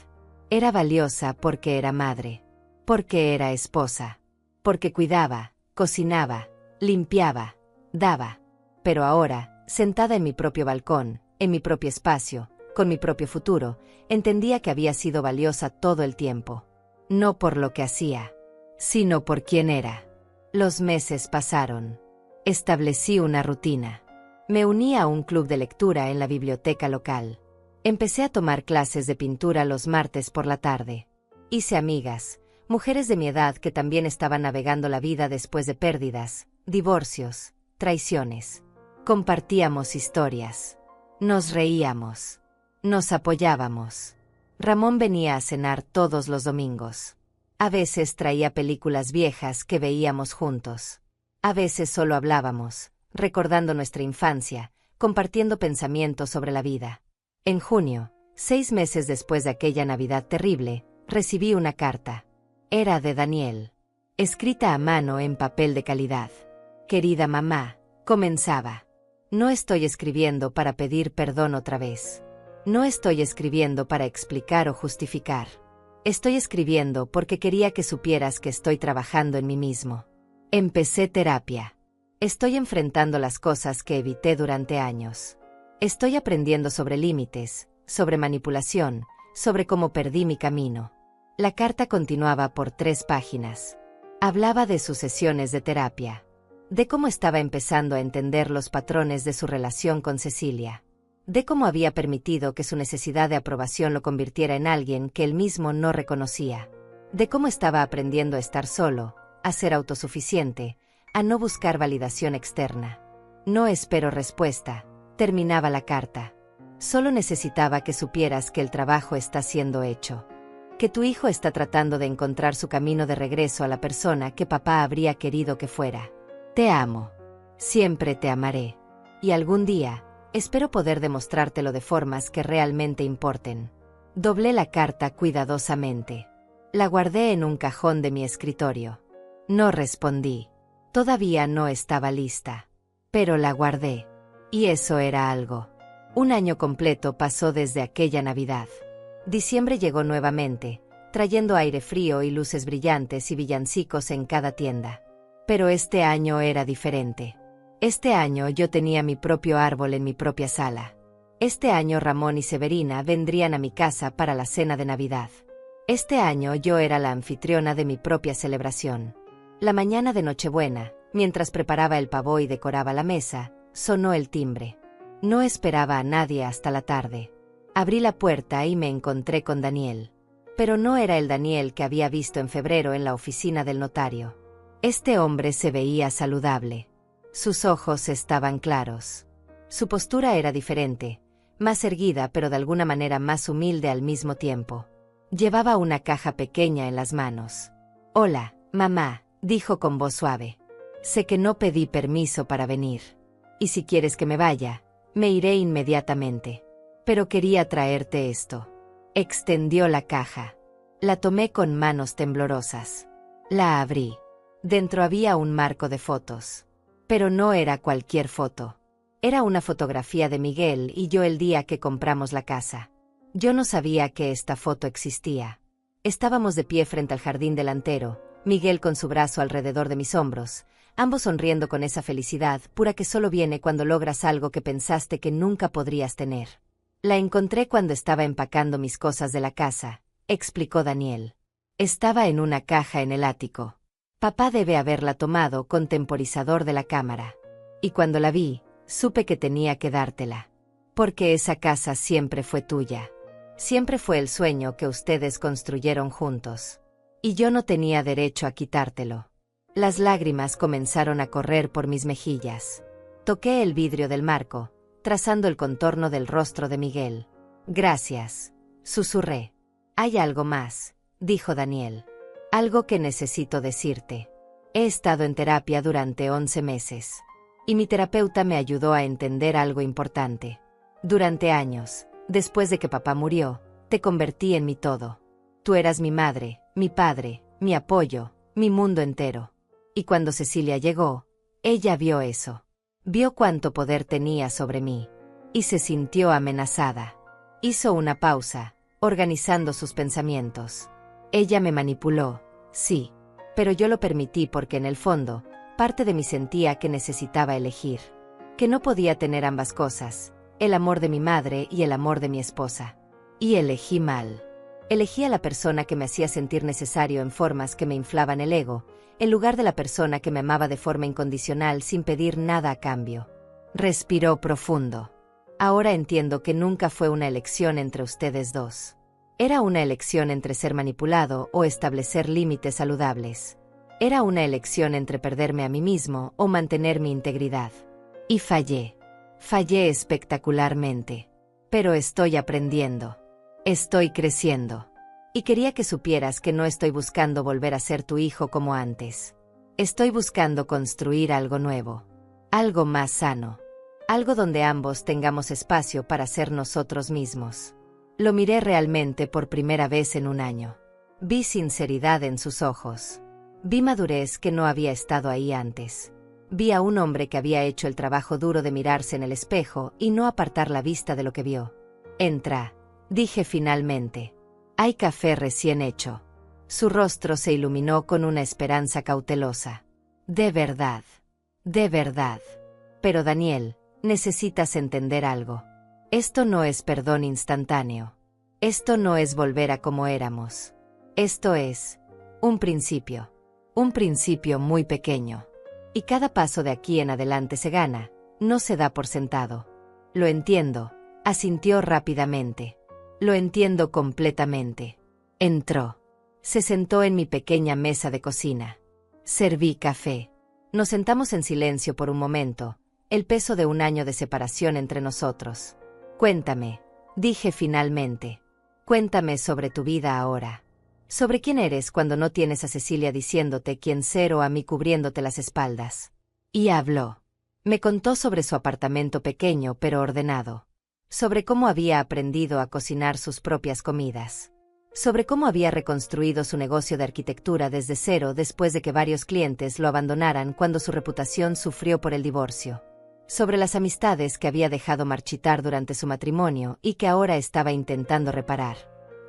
Era valiosa porque era madre, porque era esposa, porque cuidaba, cocinaba, limpiaba, daba. Pero ahora, sentada en mi propio balcón, en mi propio espacio, con mi propio futuro, entendía que había sido valiosa todo el tiempo. No por lo que hacía, sino por quién era. Los meses pasaron. Establecí una rutina. Me uní a un club de lectura en la biblioteca local. Empecé a tomar clases de pintura los martes por la tarde. Hice amigas, mujeres de mi edad que también estaban navegando la vida después de pérdidas, divorcios, traiciones. Compartíamos historias. Nos reíamos. Nos apoyábamos. Ramón venía a cenar todos los domingos. A veces traía películas viejas que veíamos juntos. A veces solo hablábamos, recordando nuestra infancia, compartiendo pensamientos sobre la vida. En junio, 6 meses después de aquella Navidad terrible, recibí una carta. Era de Daniel. Escrita a mano en papel de calidad. Querida mamá, comenzaba. No estoy escribiendo para pedir perdón otra vez. No estoy escribiendo para explicar o justificar. Estoy escribiendo porque quería que supieras que estoy trabajando en mí mismo. Empecé terapia. Estoy enfrentando las cosas que evité durante años. Estoy aprendiendo sobre límites, sobre manipulación, sobre cómo perdí mi camino. La carta continuaba por 3 páginas. Hablaba de sus sesiones de terapia, de cómo estaba empezando a entender los patrones de su relación con Cecilia, de cómo había permitido que su necesidad de aprobación lo convirtiera en alguien que él mismo no reconocía, de cómo estaba aprendiendo a estar solo, a ser autosuficiente, a no buscar validación externa. No espero respuesta, terminaba la carta. Solo necesitaba que supieras que el trabajo está siendo hecho. Que tu hijo está tratando de encontrar su camino de regreso a la persona que papá habría querido que fuera. Te amo. Siempre te amaré. Y algún día, espero poder demostrártelo de formas que realmente importen. Doblé la carta cuidadosamente. La guardé en un cajón de mi escritorio. No respondí. Todavía no estaba lista. Pero la guardé. Y eso era algo. Un año completo pasó desde aquella Navidad. Diciembre llegó nuevamente, trayendo aire frío y luces brillantes y villancicos en cada tienda. Pero este año era diferente. Este año yo tenía mi propio árbol en mi propia sala. Este año Ramón y Severina vendrían a mi casa para la cena de Navidad. Este año yo era la anfitriona de mi propia celebración. La mañana de Nochebuena, mientras preparaba el pavó y decoraba la mesa, sonó el timbre. No esperaba a nadie hasta la tarde. Abrí la puerta y me encontré con Daniel. Pero no era el Daniel que había visto en febrero en la oficina del notario. Este hombre se veía saludable. Sus ojos estaban claros. Su postura era diferente, más erguida pero de alguna manera más humilde al mismo tiempo. Llevaba una caja pequeña en las manos. «Hola, mamá», dijo con voz suave. «Sé que no pedí permiso para venir. Y si quieres que me vaya, me iré inmediatamente. Pero quería traerte esto». Extendió la caja. La tomé con manos temblorosas. La abrí. Dentro había un marco de fotos. Pero no era cualquier foto. Era una fotografía de Miguel y yo el día que compramos la casa. Yo no sabía que esta foto existía. Estábamos de pie frente al jardín delantero, Miguel con su brazo alrededor de mis hombros, ambos sonriendo con esa felicidad pura que solo viene cuando logras algo que pensaste que nunca podrías tener. La encontré cuando estaba empacando mis cosas de la casa, explicó Daniel. Estaba en una caja en el ático. Papá debe haberla tomado con temporizador de la cámara. Y cuando la vi, supe que tenía que dártela. Porque esa casa siempre fue tuya. Siempre fue el sueño que ustedes construyeron juntos. Y yo no tenía derecho a quitártelo. Las lágrimas comenzaron a correr por mis mejillas. Toqué el vidrio del marco, trazando el contorno del rostro de Miguel. Gracias, susurré. Hay algo más, dijo Daniel. Algo que necesito decirte. He estado en terapia durante 11 meses. Y mi terapeuta me ayudó a entender algo importante. Durante años, después de que papá murió, te convertí en mi todo. Tú eras mi madre, mi padre, mi apoyo, mi mundo entero. Y cuando Cecilia llegó, ella vio eso. Vio cuánto poder tenía sobre mí. Y se sintió amenazada. Hizo una pausa, organizando sus pensamientos. Ella me manipuló, sí, pero yo lo permití porque en el fondo, parte de mí sentía que necesitaba elegir. Que no podía tener ambas cosas, el amor de mi madre y el amor de mi esposa. Y elegí mal. Elegí a la persona que me hacía sentir necesario en formas que me inflaban el ego, en lugar de la persona que me amaba de forma incondicional sin pedir nada a cambio. Respiró profundo. Ahora entiendo que nunca fue una elección entre ustedes dos. Era una elección entre ser manipulado o establecer límites saludables. Era una elección entre perderme a mí mismo o mantener mi integridad. Y fallé. Fallé espectacularmente. Pero estoy aprendiendo. Estoy creciendo. Y quería que supieras que no estoy buscando volver a ser tu hijo como antes. Estoy buscando construir algo nuevo. Algo más sano. Algo donde ambos tengamos espacio para ser nosotros mismos. Lo miré realmente por primera vez en un año. Vi sinceridad en sus ojos. Vi madurez que no había estado ahí antes. Vi a un hombre que había hecho el trabajo duro de mirarse en el espejo y no apartar la vista de lo que vio. Entra, dije finalmente. Hay café recién hecho. Su rostro se iluminó con una esperanza cautelosa. De verdad. De verdad. Pero Daniel, necesitas entender algo. Esto no es perdón instantáneo. Esto no es volver a como éramos. Esto es un principio. Un principio muy pequeño. Y cada paso de aquí en adelante se gana, no se da por sentado. Lo entiendo, asintió rápidamente. Lo entiendo completamente. Entró. Se sentó en mi pequeña mesa de cocina. Serví café. Nos sentamos en silencio por un momento, el peso de un año de separación entre nosotros. Cuéntame, dije finalmente. Cuéntame sobre tu vida ahora. Sobre quién eres cuando no tienes a Cecilia diciéndote quién ser o a mí cubriéndote las espaldas. Y habló. Me contó sobre su apartamento pequeño pero ordenado. Sobre cómo había aprendido a cocinar sus propias comidas. Sobre cómo había reconstruido su negocio de arquitectura desde cero después de que varios clientes lo abandonaran cuando su reputación sufrió por el divorcio. Sobre las amistades que había dejado marchitar durante su matrimonio y que ahora estaba intentando reparar.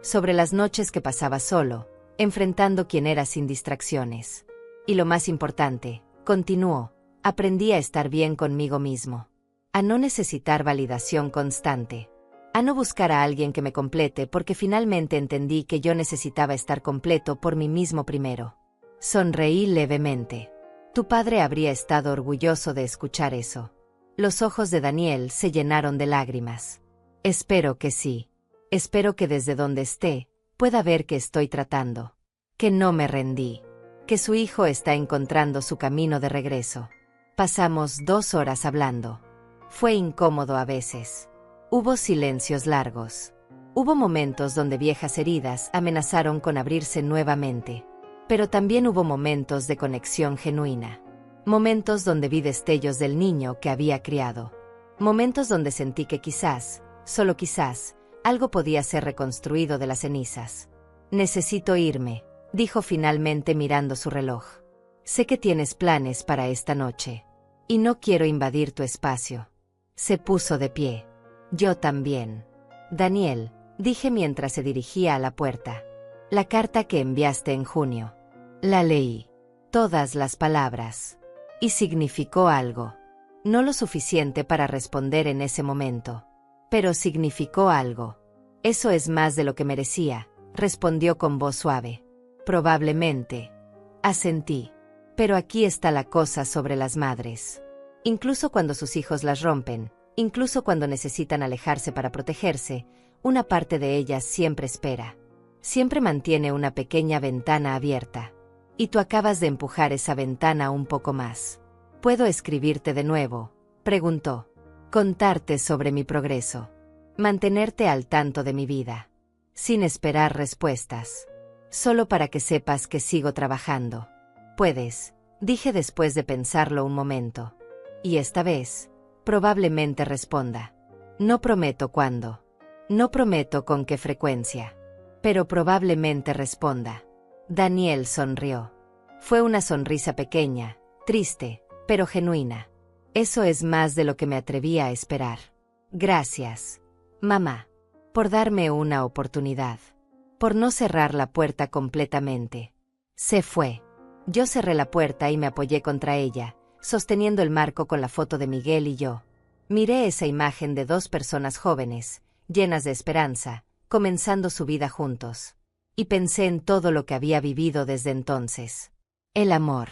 Sobre las noches que pasaba solo, enfrentando quién era sin distracciones. Y lo más importante, continuó, aprendí a estar bien conmigo mismo. A no necesitar validación constante. A no buscar a alguien que me complete porque finalmente entendí que yo necesitaba estar completo por mí mismo primero. Sonreí levemente. Tu padre habría estado orgulloso de escuchar eso. Los ojos de Daniel se llenaron de lágrimas. Espero que sí. Espero que desde donde esté, pueda ver que estoy tratando. Que no me rendí. Que su hijo está encontrando su camino de regreso. Pasamos 2 horas hablando. Fue incómodo a veces. Hubo silencios largos. Hubo momentos donde viejas heridas amenazaron con abrirse nuevamente. Pero también hubo momentos de conexión genuina. Momentos donde vi destellos del niño que había criado. Momentos donde sentí que quizás, solo quizás, algo podía ser reconstruido de las cenizas. Necesito irme, dijo finalmente mirando su reloj. Sé que tienes planes para esta noche. Y no quiero invadir tu espacio. Se puso de pie. Yo también. Daniel, dije mientras se dirigía a la puerta. La carta que enviaste en junio. La leí. Todas las palabras. Y significó algo. No lo suficiente para responder en ese momento. Pero significó algo. Eso es más de lo que merecía, respondió con voz suave. Probablemente. Asentí. Pero aquí está la cosa sobre las madres. Incluso cuando sus hijos las rompen, incluso cuando necesitan alejarse para protegerse, Una parte de ella siempre espera. Siempre mantiene una pequeña ventana abierta. Y tú acabas de empujar esa ventana un poco más. ¿Puedo escribirte de nuevo?, preguntó. Contarte sobre mi progreso. Mantenerte al tanto de mi vida. Sin esperar respuestas. Solo para que sepas que sigo trabajando. Puedes, dije después de pensarlo un momento. Y esta vez, probablemente responda. No prometo cuándo. No prometo con qué frecuencia. Pero probablemente responda. Daniel sonrió. Fue una sonrisa pequeña, triste, pero genuina. Eso es más de lo que me atrevía a esperar. Gracias, mamá, por darme una oportunidad. Por no cerrar la puerta completamente. Se fue. Yo cerré la puerta y me apoyé contra ella, sosteniendo el marco con la foto de Miguel y yo. Miré esa imagen de dos personas jóvenes, llenas de esperanza, comenzando su vida juntos. Y pensé en todo lo que había vivido desde entonces. El amor.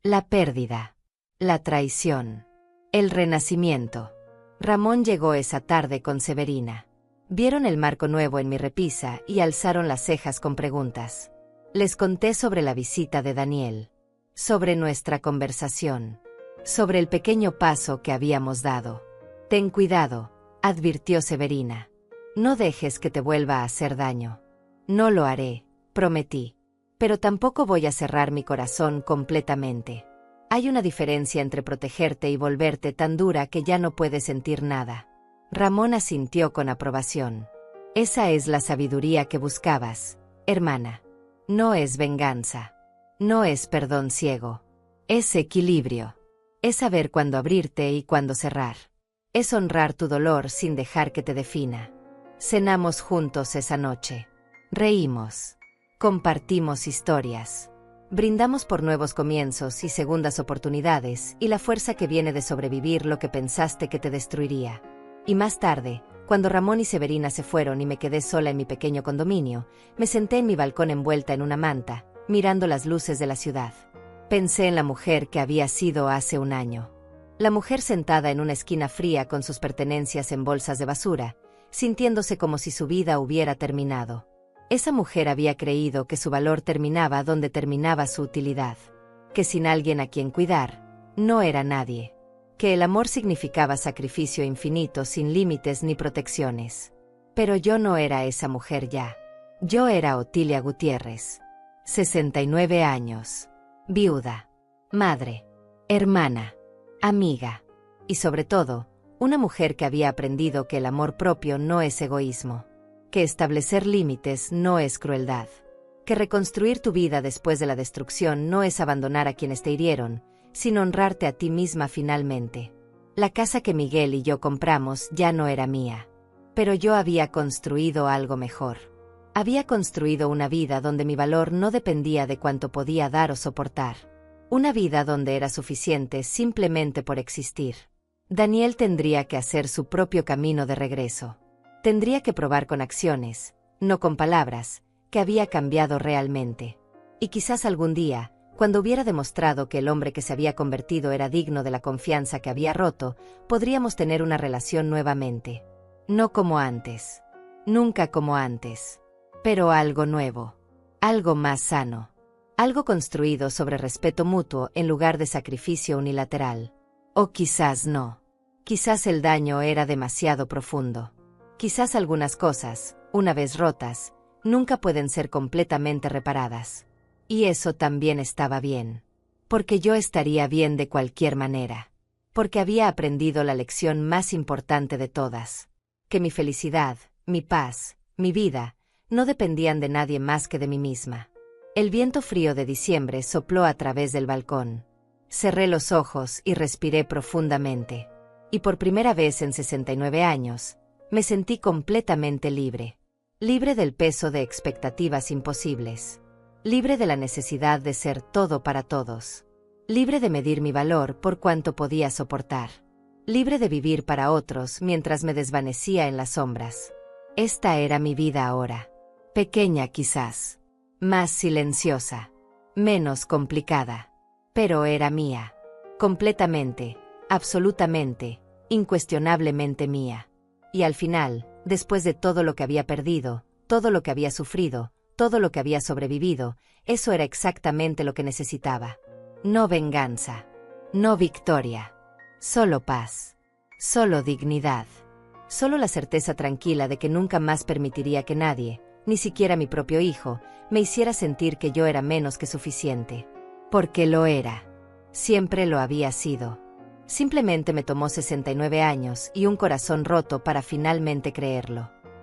La pérdida. La traición. El renacimiento. Ramón llegó esa tarde con Severina. Vieron el marco nuevo en mi repisa y alzaron las cejas con preguntas. Les conté sobre la visita de Daniel. Sobre nuestra conversación. Sobre el pequeño paso que habíamos dado. Ten cuidado, advirtió Severina. No dejes que te vuelva a hacer daño. No lo haré, prometí. Pero tampoco voy a cerrar mi corazón completamente. Hay una diferencia entre protegerte y volverte tan dura que ya no puedes sentir nada. Ramón asintió con aprobación. Esa es la sabiduría que buscabas, hermana. No es venganza. No es perdón ciego. Es equilibrio. Es saber cuándo abrirte y cuándo cerrar. Es honrar tu dolor sin dejar que te defina. Cenamos juntos esa noche. Reímos. Compartimos historias. Brindamos por nuevos comienzos y segundas oportunidades y la fuerza que viene de sobrevivir lo que pensaste que te destruiría. Y más tarde, cuando Ramón y Severina se fueron y me quedé sola en mi pequeño condominio, me senté en mi balcón envuelta en una manta, mirando las luces de la ciudad. Pensé en la mujer que había sido hace un año. La mujer sentada en una esquina fría con sus pertenencias en bolsas de basura, sintiéndose como si su vida hubiera terminado. Esa mujer había creído que su valor terminaba donde terminaba su utilidad. Que sin alguien a quien cuidar, no era nadie. Que el amor significaba sacrificio infinito sin límites ni protecciones. Pero yo no era esa mujer ya. Yo era Otilia Gutiérrez. 69 años. Viuda. Madre. Hermana. Amiga. Y sobre todo, una mujer que había aprendido que el amor propio no es egoísmo. Que establecer límites no es crueldad. Que reconstruir tu vida después de la destrucción no es abandonar a quienes te hirieron, sino honrarte a ti misma finalmente. La casa que Miguel y yo compramos ya no era mía. Pero yo había construido algo mejor. Había construido una vida donde mi valor no dependía de cuánto podía dar o soportar. Una vida donde era suficiente simplemente por existir. Daniel tendría que hacer su propio camino de regreso. Tendría que probar con acciones, no con palabras, que había cambiado realmente. Y quizás algún día, cuando hubiera demostrado que el hombre que se había convertido era digno de la confianza que había roto, podríamos tener una relación nuevamente. No como antes. Nunca como antes. Pero algo nuevo. Algo más sano. Algo construido sobre respeto mutuo en lugar de sacrificio unilateral. O quizás no. Quizás el daño era demasiado profundo. Quizás algunas cosas, una vez rotas, nunca pueden ser completamente reparadas. Y eso también estaba bien. Porque yo estaría bien de cualquier manera. Porque había aprendido la lección más importante de todas. Que mi felicidad, mi paz, mi vida, no dependían de nadie más que de mí misma. El viento frío de diciembre sopló a través del balcón. Cerré los ojos y respiré profundamente. Y por primera vez en 69 años, me sentí completamente libre. Libre del peso de expectativas imposibles. Libre de la necesidad de ser todo para todos. Libre de medir mi valor por cuánto podía soportar. Libre de vivir para otros mientras me desvanecía en las sombras. Esta era mi vida ahora. Pequeña quizás. Más silenciosa. Menos complicada. Pero era mía. Completamente, absolutamente, incuestionablemente mía. Y al final, Después de todo lo que había perdido, todo lo que había sufrido, todo lo que había sobrevivido, eso era exactamente lo que necesitaba. No venganza. No victoria. Solo paz. Solo dignidad. Solo la certeza tranquila de que nunca más permitiría que nadie, ni siquiera mi propio hijo, me hiciera sentir que yo era menos que suficiente. Porque lo era. Siempre lo había sido. Simplemente me tomó 69 años y un corazón roto para finalmente creerlo.